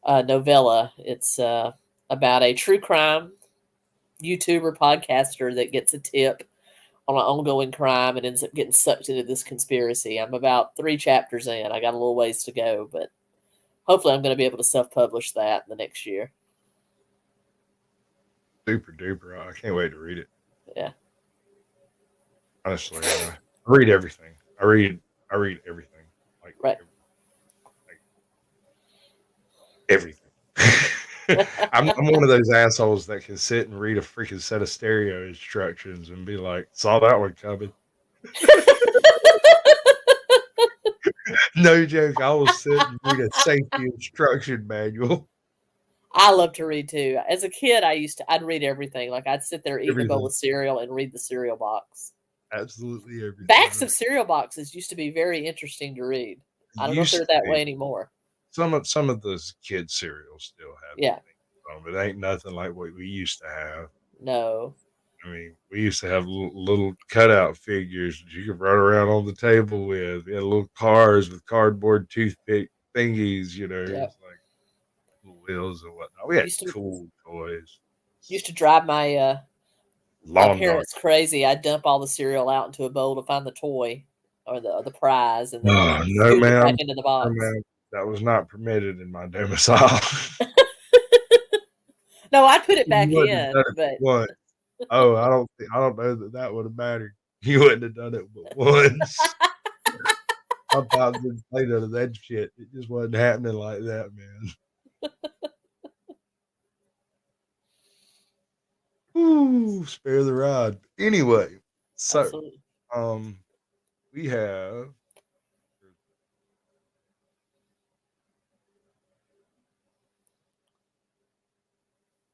novella. It's about a true crime YouTuber podcaster that gets a tip on an ongoing crime and ends up getting sucked into this conspiracy. I'm about 3 chapters in. I got a little ways to go, but hopefully I'm going to be able to self-publish that in the next year. Super duper. I can't wait to read it. Yeah. Honestly, I read everything. I read everything. Like, Right. everything. I'm one of those assholes that can sit and read a freaking set of stereo instructions and be like, saw that one coming. No joke. I will sit and read a safety instruction manual. I love to read too. As a kid, I'd read everything. Like I'd sit there eating a bowl Everything. of cereal and read the cereal box. Absolutely everything. Backs of cereal boxes used to be very interesting to read. I don't know if they're that way anymore. Some of those kids cereals still have Yeah. it ain't nothing like what we used to have. No. I mean, we used to have little cutout figures that you could run around on the table with. We had little cars with cardboard toothpick thingies, you know. Yep. It's like little wheels and whatnot. We had Used to- cool toys. Used to drive my Lawn parents crazy. I'd dump all the cereal out into a bowl to find the toy or the prize, and then no, scoop it ma'am. back into the box. No, ma'am. That was not permitted in my domicile. No, I'd put it back You wouldn't have in, done it but once. Oh, I don't know that would have mattered. You wouldn't have done it but once. Sometimes it's played out of that shit. It just wasn't happening like that, man. Ooh, spare the rod. Anyway, so absolutely. we have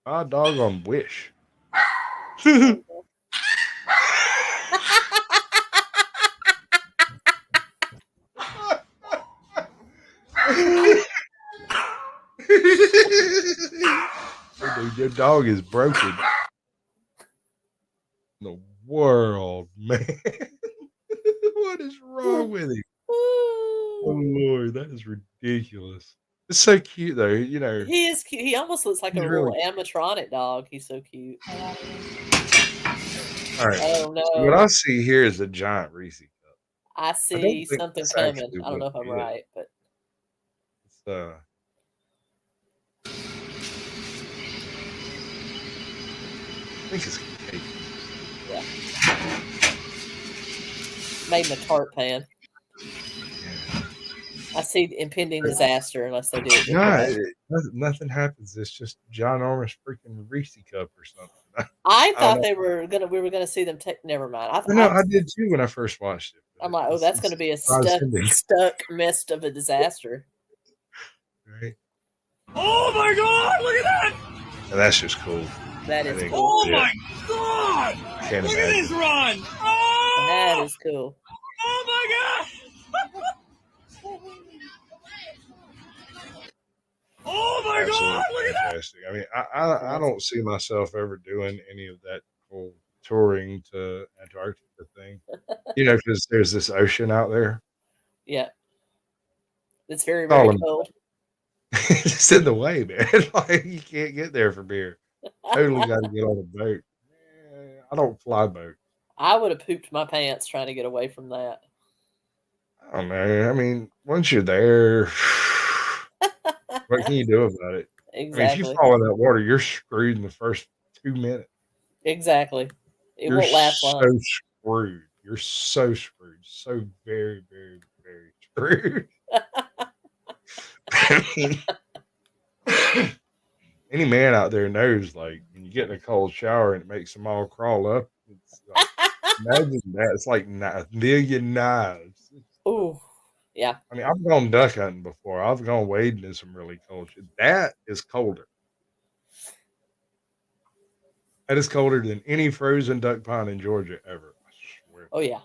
my dog on Wish. Dude, your dog is broken. In the world, man. What is wrong with him? Oh Lord, that is ridiculous. It's so cute though, you know. He is cute. He almost looks like a He's little really animatronic dog. He's so cute. all right. Oh So what no. I see here is a giant Reese cup. I I see don't think something that's coming. actually I don't know what if I'm it is. right, but It's I think it's cake. yeah. Made in a tart pan. I see impending disaster unless they do it different. No, nothing happens. It's just ginormous freaking Reese cup or something. I thought know. we were gonna see them take. Never mind. I did too when I first watched it. I'm like, oh, that's gonna be a stuck mist of a disaster. Right? Oh my god, look at that! And that's just cool. That is think- cool. Oh Yeah. my god! I can't Look at imagine. this run! Oh! That is cool. Oh my god! Oh my Absolutely god! Look at that! fantastic. I mean, I don't see myself ever doing any of that whole touring to Antarctica thing. You know, because there's this ocean out there. Yeah. It's very, Call very him. cold. It's in the way, man. Like you can't get there from here. Totally got to get on a boat. I don't fly boat. I would have pooped my pants trying to get away from that. I don't know. I mean, once you're there, what can you do about it? I mean, if Exactly. you fall in that water, you're screwed in the first 2 minutes. Exactly. It You're won't last so long. screwed. You're so screwed. So very, very, very screwed. I mean, any man out there knows, like, when you get in a cold shower and it makes them all crawl up, it's like, imagine that. It's like a million knives. Ooh. Yeah. I mean, I've gone duck hunting before. I've gone wading in some really cold shit. That is colder. That is colder than any frozen duck pond in Georgia ever. I swear. Oh yeah.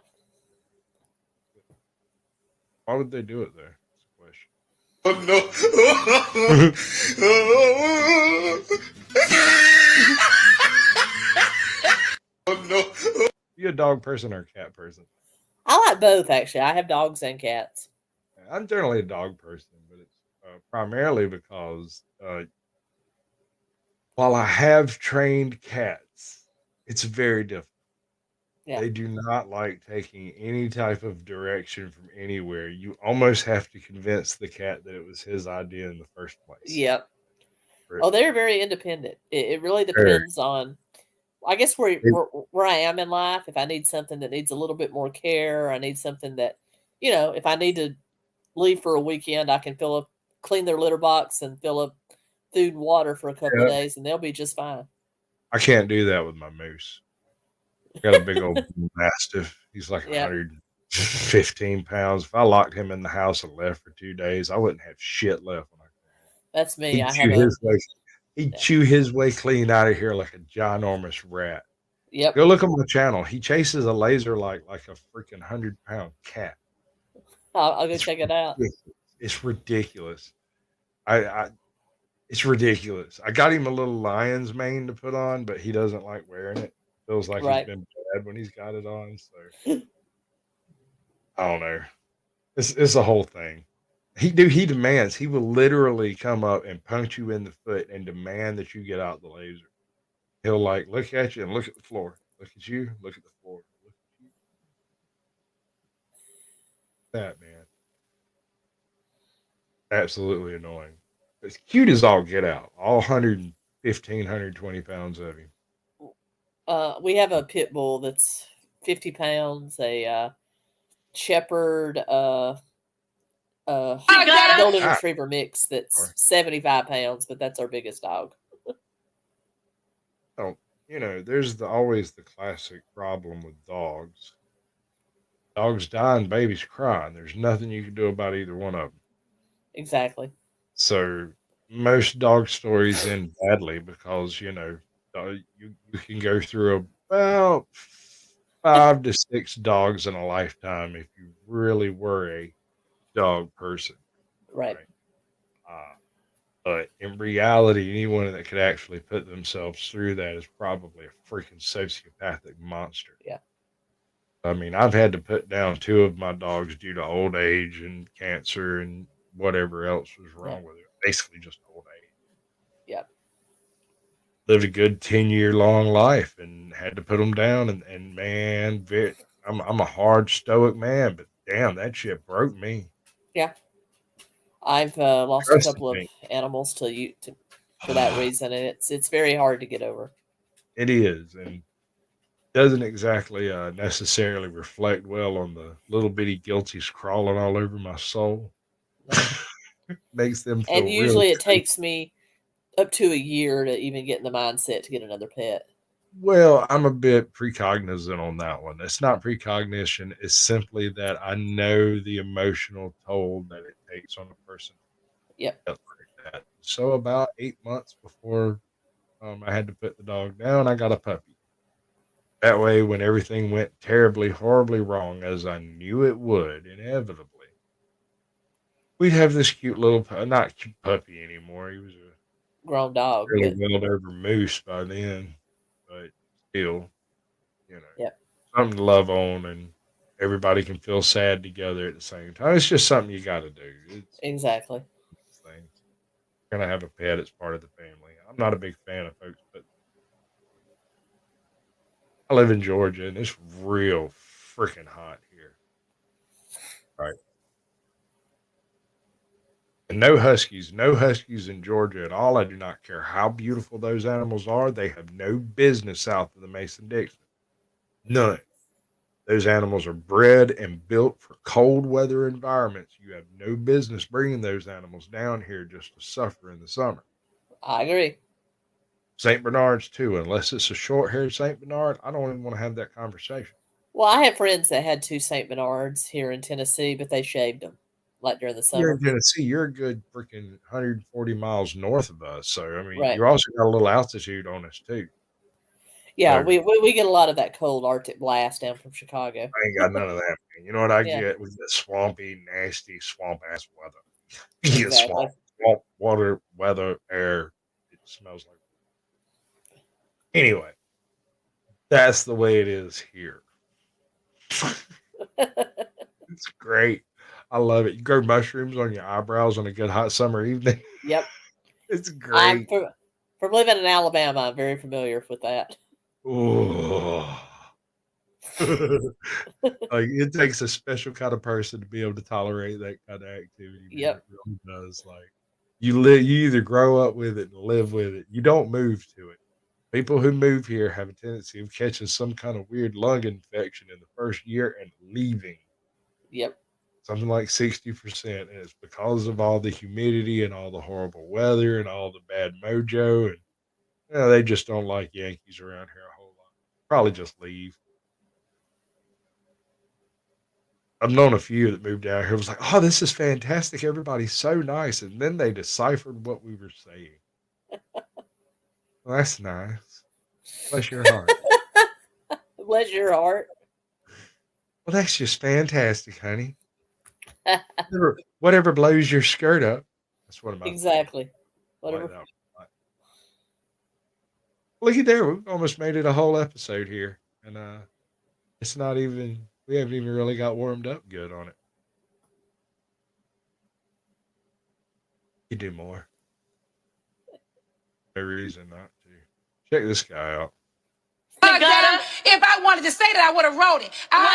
Why would they do it there? That's the question. Oh no! Oh no! You a dog person or a cat person? I like both actually. I have dogs and cats. I'm generally a dog person, but it's primarily because while I have trained cats, it's very difficult. Yeah. They do not like taking any type of direction from anywhere. You almost have to convince the cat that it was his idea in the first place. Yep. For it Oh, to they're work. very independent. It really Very. depends on, I guess, where I am in life. If I need something that needs a little bit more care, I need something that, if I need to leave for a weekend, I can clean their litter box and fill up food and water for a couple of Yeah. days, and they'll be just fine. I can't do that with my moose. I got a big old mastiff. He's like Yeah. 115 pounds. If I locked him in the house and left for 2 days, I wouldn't have shit left when I come home. That's me. He'd I chew have a his way. He'd chew his way clean out of here like a ginormous rat. Yep. Go look on my channel. He chases a laser like a freaking 100-pound cat. I'll go It's check it out. ridiculous. It's ridiculous. I it's ridiculous. I got him a little lion's mane to put on, but he doesn't like wearing it. Feels like he's Right. been bad when he's got it on. So I don't know. It's a whole thing. He demands. He will literally come up and punch you in the foot and demand that you get out the laser. He'll like look at you and look at the floor. Look at you. Look at the floor. Look at you. That man. Absolutely annoying. It's cute as all get out. All 115, 120 pounds of him. We have a pit bull that's 50 pounds, a shepherd, golden Ah, retriever mix that's sorry. 75 pounds, but that's our biggest dog. Oh, there's always the classic problem with dogs. Dogs die and babies cry, and there's nothing you can do about either one of them. Exactly. So most dog stories end badly because you can go through about 5 to 6 dogs in a lifetime if you really were a dog person, Right. right? But in reality, anyone that could actually put themselves through that is probably a freaking sociopathic monster. Yeah. I mean, I've had to put down 2 of my dogs due to old age and cancer and whatever else was wrong with it. Basically, just old age. Yeah. Lived a good 10-year long life and had to put them down. And man, I'm a hard stoic man, but damn, that shit broke me. Yeah. I've lost a Trusted couple of me. animals for that reason, and it's very hard to get over. It is, and doesn't exactly necessarily reflect well on the little bitty guilties crawling all over my soul. Makes them feel And real usually it creepy. takes me up to a year to even get in the mindset to get another pet. Well, I'm a bit precognizant on that one. It's not precognition. It's simply that I know the emotional toll that it takes on a person Yep. like that. So about 8 months before I had to put the dog down, I got a puppy. That way, when everything went terribly, horribly wrong, as I knew it would, inevitably, we'd have this cute little, not cute puppy anymore. He was a Grown dog, really but well over moose by then, but still, you know, yep. something to love on, and everybody can feel sad together at the same time. It's just something you got to do. It's Exactly. things. You're gonna have a pet. It's part of the family. I'm not a big fan of folks, but I live in Georgia, and it's real freaking hot here. Right. And no huskies in Georgia at all. I do not care how beautiful those animals are. They have no business south of the Mason-Dixon. None. Those animals are bred and built for cold weather environments. You have no business bringing those animals down here just to suffer in the summer. I agree. St. Bernards too, unless it's a short-haired St. Bernard, I don't even want to have that conversation. Well, I have friends that had 2 St. Bernards here in Tennessee, but they shaved them like during the You're in summer. Tennessee. You're a good freaking 140 miles north of us. So, I mean, Right. you also got a little altitude on us too. Yeah, So, we get a lot of that cold Arctic blast down from Chicago. I ain't got none of that, man. You know what I Yeah. get? We get swampy, nasty, swamp ass weather. You get Exactly. swamp water, weather, air. It smells like. Anyway, that's the way it is here. It's great. I love it. You grow mushrooms on your eyebrows on a good hot summer evening. Yep. It's I'm great. from living in Alabama, I'm very familiar with that. Ooh. Like, it takes a special kind of person to be able to tolerate that kind of activity, man. Yep. It really does. Like, you either grow up with it and live with it. You don't move to it. People who move here have a tendency of catching some kind of weird lung infection in the first year and leaving. Yep. Something like 60%. And it's because of all the humidity and all the horrible weather and all the bad mojo. And they just don't like Yankees around here a whole lot. Probably just leave. I've known a few that moved down here. Was like, oh, this is fantastic. Everybody's so nice. And then they deciphered what we were saying. Well, that's nice. Bless your heart. Bless your heart. Well, that's just fantastic, honey. Whatever blows your skirt up. That's one of my Exactly. I Whatever. like that one a lot. Looky there, we've almost made it a whole episode here. And it's not even we haven't even really got warmed up good on it. You do more. No reason not to. Check this guy out. If I wanted to say that, I would have wrote it.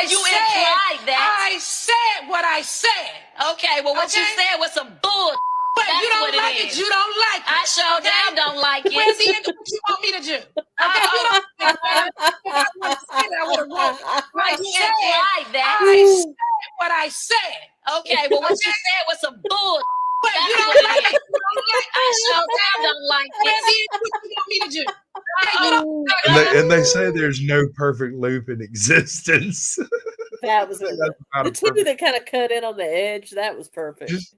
You implied that. I said what I said. Okay, well, what you said was some bull. But That's you don't what it like is. it. You don't like it. I sure damn don't like it. Where's the end of what you want me to do? Okay, you don't like it. If I wanted to say that, I would have wrote it. You implied that. I said what I said. Okay, well, what you said was some bull. But That's you what don't it like is. it. You don't like it. I sure damn don't like Where's the it. end of what you want me to do? Okay, you don't And they say there's no perfect loop in existence. That was That's the not a two perfect. that kind of cut in on the edge. That was perfect. Just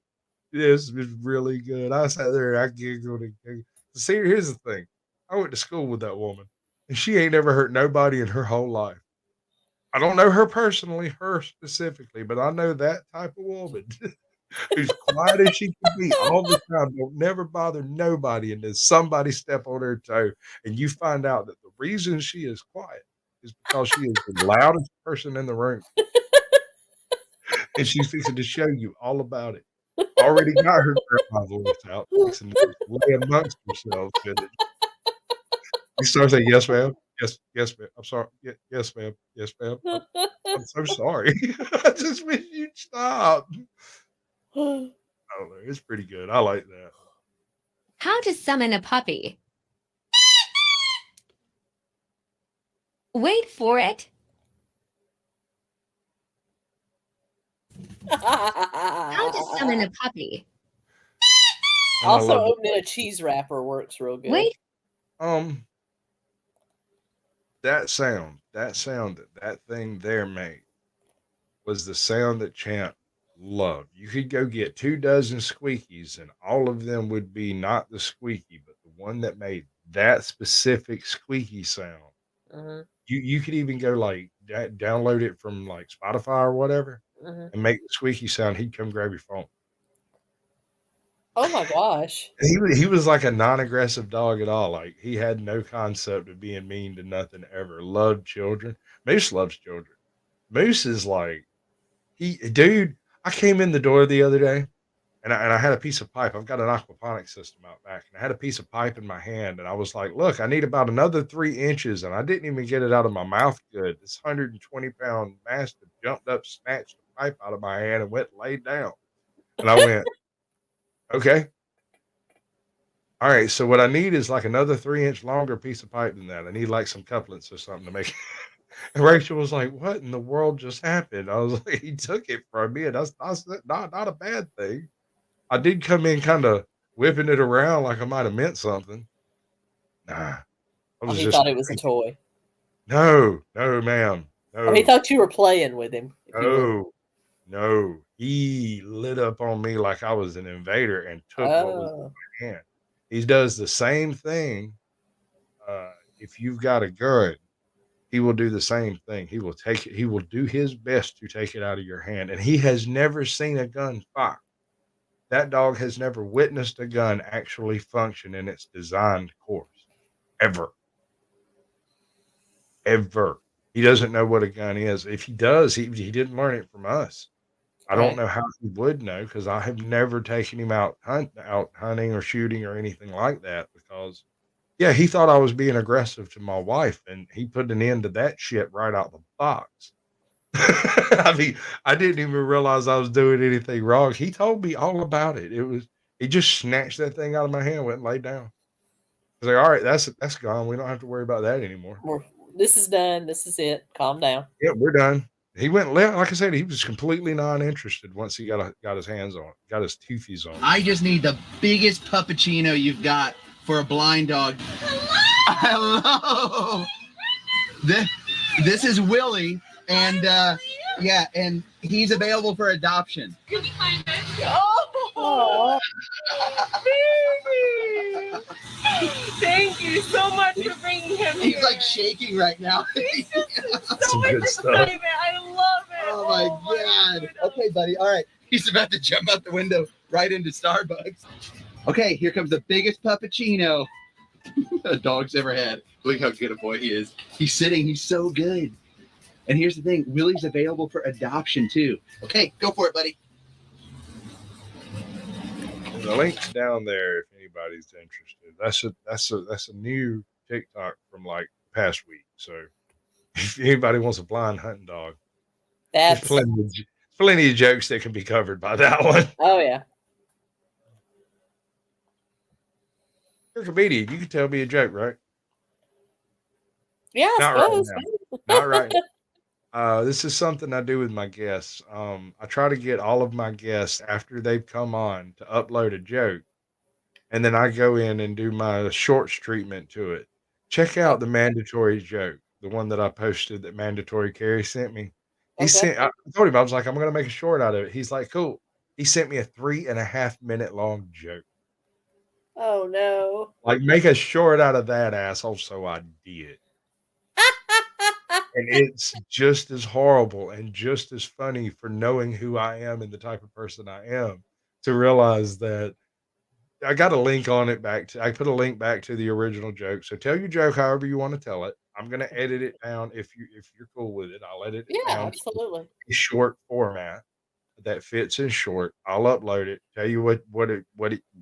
this was really good. I sat there and I giggled and giggled. See, here's the thing. I went to school with that woman, and she ain't never hurt nobody in her whole life. I don't know her personally, her specifically, but I know that type of woman who's quiet as she can be all the time, don't never bother nobody, and then somebody step on her toe, and you find out that the reason she is quiet is because she is the loudest person in the room, and she's fixing to show you all about it. Already got her grandma voice out, fixing to lay amongst themselves with it. You start saying, "Yes, ma'am. Yes, ma'am. I'm sorry. Yes, ma'am. Yes, ma'am. I'm so sorry. I just wish you'd stop." I don't know. It's pretty good. I like that. How to summon a puppy. Wait for it. How to summon a puppy. I Also, love it. opening a cheese wrapper works real good. Wait. That sound that thing there made was the sound that Champ loved. You could go get 24 squeakies, and all of them would be not the squeaky, but the one that made that specific squeaky sound. Mhm, You could even go like download it from like Spotify or whatever, mhm. and make the squeaky sound. He'd come grab your phone. Oh my gosh. He was like a non-aggressive dog at all. Like he had no concept of being mean to nothing ever. Loved children. Moose loves children. Moose is like dude. I came in the door the other day, and I had a piece of pipe. I've got an aquaponics system out back, and I had a piece of pipe in my hand, and I was like, "Look, I need about another 3 inches," and I didn't even get it out of my mouth good. This 120-pound mastiff jumped up, snatched the pipe out of my hand, and went and laid down. And I went, "Okay. All right, so what I need is like another 3-inch longer piece of pipe than that. I need like some couplets or something to make it." And Rachel was like, "What in the world just happened?" I was like, "He took it from me, and that's not a bad thing." I did come in kind of whipping it around like I might have meant something. Nah, I Oh, was he just thought it was a toy. no, ma'am, Oh, he no, thought you were playing with him. If you would. no. He lit up on me like I was an invader and took what was in Oh. my hand. He does the same thing. If you've got a gun, he will do the same thing. He will take it. He will do his best to take it out of your hand. And he has never seen a gun fire. That dog has never witnessed a gun actually function in its designed course. Ever. Ever. He doesn't know what a gun is. If he does, he didn't learn it from us. I don't Right. know how he would know because I have never taken him out hunting or shooting or anything like that because yeah, he thought I was being aggressive to my wife, and he put an end to that shit right out the box. I mean, I didn't even realize I was doing anything wrong. He told me all about it. He just snatched that thing out of my hand, went and laid down. I was like, all right, that's gone. We don't have to worry about that anymore. This is done. This is it. Calm down. Yeah, we're done. He went and left. Like I said, he was completely non-interested once he got his hands on it, got his toothies on it. I just need the biggest puppuccino you've got for a blind dog. Hello. This is Willie, and yeah, and he's available for adoption. Oh, Thank you you so much for bringing him He's here. like shaking right now. He's just Some so good stuff. excited. I love it. Oh my God. Okay, buddy. All right. He's about to jump out the window right into Starbucks. Okay, here comes the biggest puppuccino a dog's ever had. Look how good a boy he is. He's sitting. He's so good. And here's the thing. Willie's available for adoption too. Okay, go for it, buddy. The link's down there if anybody's interested. That's a new TikTok from like past week. So if anybody wants a blind hunting dog, there's That's plenty of jokes that can be covered by that one. oh yeah. You're a comedian. You can tell me a joke, right? Yeah, I Not right suppose. now. Not right now. This is something I do with my guests. I try to get all of my guests after they've come on to upload a joke, and then I go in and do my shorts treatment to it. Check out the mandatory joke, the one that I posted that mandatory Carrie sent me. Okay. I told him I was like, I'm gonna make a short out of it. He's like, cool. He sent me a 3.5 minute long joke. Oh no. Like, make a short out of that, asshole. So I did. And it's just as horrible and just as funny for knowing who I am and the type of person I am to realize that I got a link on it I put a link back to the original joke. So tell your joke however you want to tell it. I'm gonna edit it down if you're cool with it. I'll edit it Yeah, down to absolutely. a short format that fits in short. I'll upload it, tell you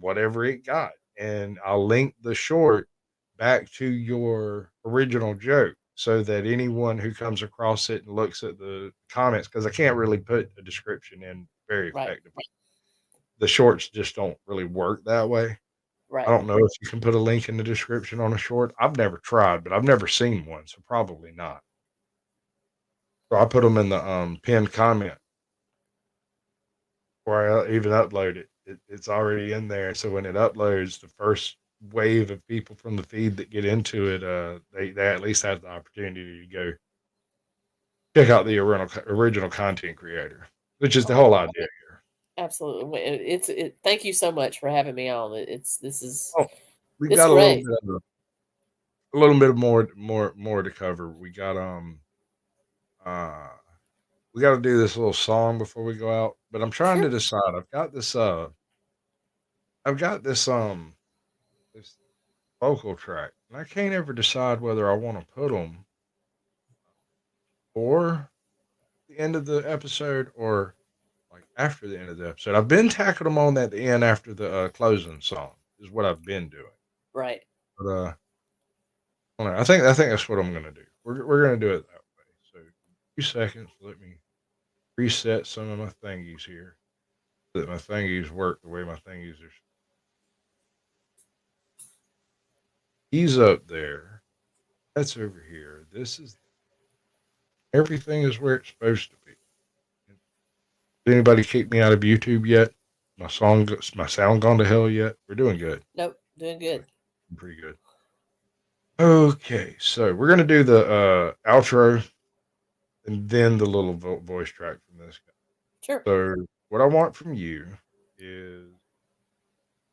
whatever it got, and I'll link the short back to your original joke so that anyone who comes across it and looks at the comments, because I can't really put a description in very Right. effectively. The shorts just don't really work that way. Right. I don't know if you can put a link in the description on a short. I've never tried, but I've never seen one, so probably not. So I put them in the pinned comment before I even upload it. It's already in there. So when it uploads, the first wave of people from the feed that get into it, they at least have the opportunity to go check out the original content creator, which is the whole idea here. Absolutely. Thank you so much for having me on. This is Oh, we've it's got great. a little bit more to cover. Uh we got to do this little song before we go out, but I'm trying to decide. I've got this vocal track, and I can't ever decide whether I want to put them or the end of the episode or like after the end of the episode. I've been tacking them on at the end after the closing song is what I've been doing. Right. But I don't know. I think that's what I'm gonna do. We're gonna do it that way. So 2 seconds. Let me reset some of my thingies here so that my thingies work the way my thingies are. He's up there. That's over here. This is everything is where it's supposed to be. Did anybody kick me out of YouTube yet? My sound gone to hell yet? We're doing good. Nope, doing good. Pretty good. Okay, so we're gonna do the outro and then the little voice track from this guy. Sure. So what I want from you is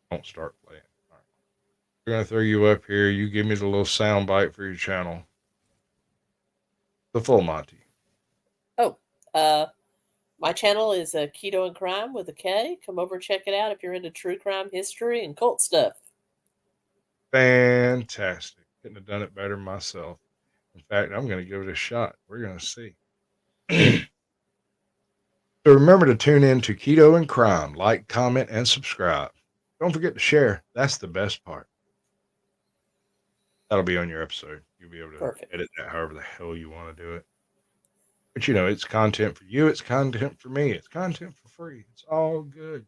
don't start playing. All right. We're gonna throw you up here. You give me the little sound bite for your channel. The full Monty. Oh, my channel is Keto and Krime with a K. Come over and check it out if you're into true crime history and cult stuff. Fantastic. Couldn't have done it better myself. In fact, I'm going to give it a shot. We're going to see. So remember to tune in to Keto and Krime. Like, comment, and subscribe. Don't forget to share. That's the best part. That'll be on your episode. You'll be able to edit that however the hell you want to do it. But you know, it's content for you. It's content for me. It's content for free. It's all good.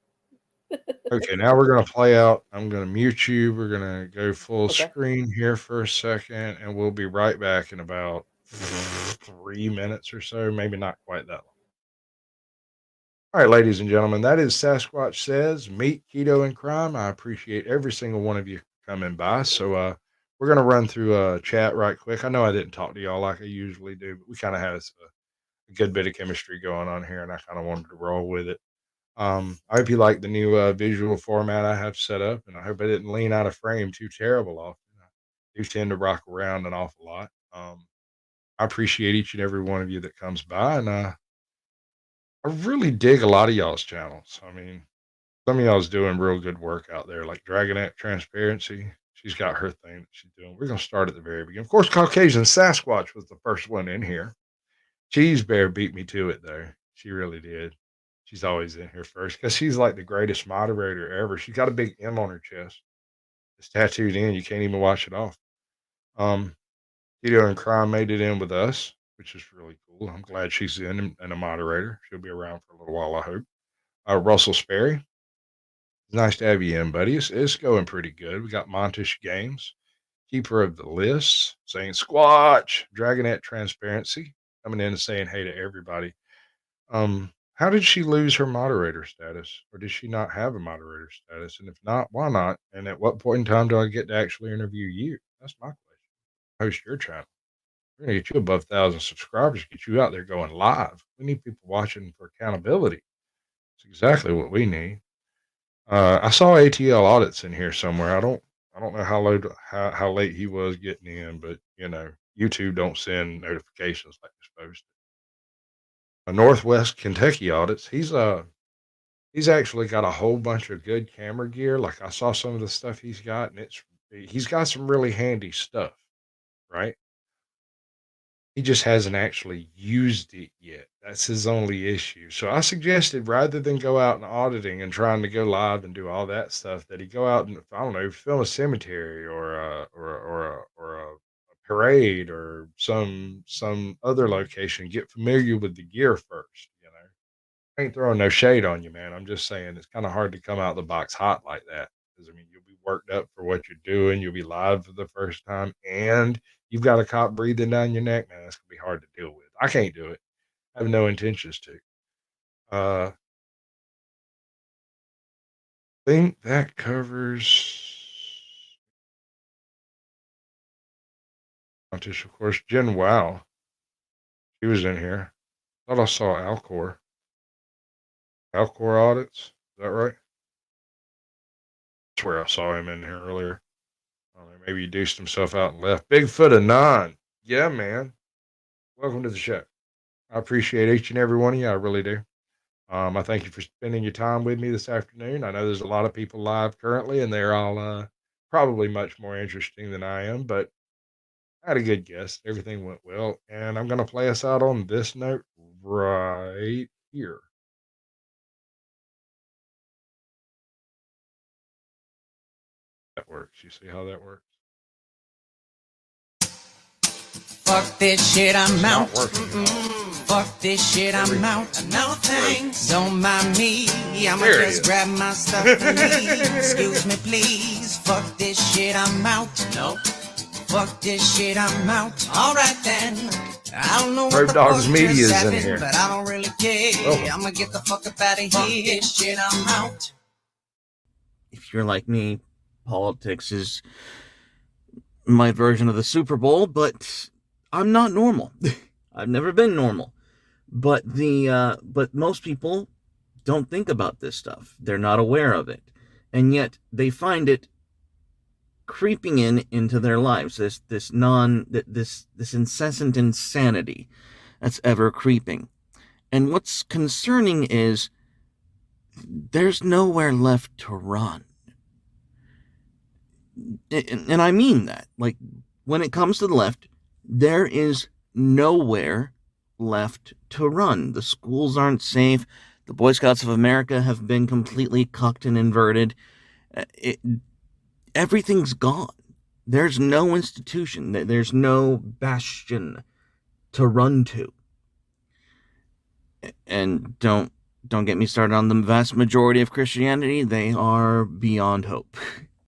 Okay, now we're going to play out. I'm going to mute you. We're going to go full screen here for a second, and we'll be right back in about 3 minutes or so. Maybe not quite that long. All right, ladies and gentlemen, that is Sasquatch Says, Meet Keto and Krime. I appreciate every single one of you coming by. So we're going to run through chat right quick. I know I didn't talk to y'all like I usually do, but we kind of had a good bit of chemistry going on here, and I kind of wanted to roll with it. I hope you like the new visual format I have set up, and I hope I didn't lean out of frame too terrible often. do tend to rock around an awful lot. I appreciate each and every one of you that comes by, and I really dig a lot of y'all's channels. I mean, some of y'all's doing real good work out there, like Dragonette Transparency. She's got her thing that she's doing. We're gonna start at the very beginning. Of course, Caucasian Sasquatch was the first one in here. Cheese Bear beat me to it though. She really did. She's always in here first because she's like the greatest moderator ever. She's got a big M on her chest. It's tattooed in. You can't even wash it off. Um, Keto and Krime made it in with us, which is really cool. I'm glad she's in and a moderator. She'll be around for a little while, I hope. Russell Sperry, nice to have you in, buddy. It's going pretty good. We got Montish Games, Keeper of the Lists, saying Squatch, Dragonette Transparency, coming in and saying hey to everybody. How did she lose her moderator status, or did she not have a moderator status? And if not, why not? And at what point in time do I get to actually interview you? That's my question. Host your channel. We're gonna get you above 1,000 subscribers, get you out there going live. We need people watching for accountability. It's exactly what we need. I saw ATL Audits in here somewhere. I don't know how late he was getting in, but you know, YouTube don't send notifications like they're supposed to. Northwest Kentucky Audits. He's actually got a whole bunch of good camera gear. Like I saw some of the stuff he's got, and he's got some really handy stuff, right? He just hasn't actually used it yet. That's his only issue. So I suggested rather than go out and auditing and trying to go live and do all that stuff, that he go out and I don't know, film a cemetery or a parade or some other location. Get familiar with the gear first. You know, I ain't throwing no shade on you, man. I'm just saying it's kind of hard to come out the box hot like that. Because I mean, you'll be worked up for what you're doing. You'll be live for the first time, and you've got a cop breathing down your neck, man. That's gonna be hard to deal with. I can't do it. I have no intentions to. Think that covers. Of course, Jen Wow. She was in here. Thought I saw Alcor. Alcor Audits. Is that right? I swear I saw him in here earlier. I don't know, maybe he deuced himself out and left. Bigfoot of Nine. Yeah, man. Welcome to the show. I appreciate each and every one of you. I really do. I thank you for spending your time with me this afternoon. I know there's a lot of people live currently, and they're all probably much more interesting than I am, but I had a good guess. Everything went well, and I'm going to play us out on this note right here. That works. You see how that works? Fuck this shit, I'm out. Mm-mm. Fuck this shit, I'm out. No thanks. Don't mind me. I'ma just grab my stuff and leave. Excuse me, please. Fuck this shit, I'm out. No. Fuck this shit, I'm out. All right then. I don't know what the Dogs fuck Media just is in happened, here. but I don't really care. Oh. I'ma get the fuck up out of here. Fuck this shit, I'm out. If you're like me, politics is my version of the Super Bowl, but I'm not normal. I've never been normal. But most people don't think about this stuff. They're not aware of it. And yet they find it creeping into their lives. This incessant insanity that's ever creeping. And what's concerning is there's nowhere left to run. And I mean that. Like, when it comes to the left, there is nowhere left to run. The schools aren't safe. The Boy Scouts of America have been completely cucked and inverted. Everything's gone. There's no institution. There's no bastion to run to. And don't get me started on the vast majority of Christianity. They are beyond hope.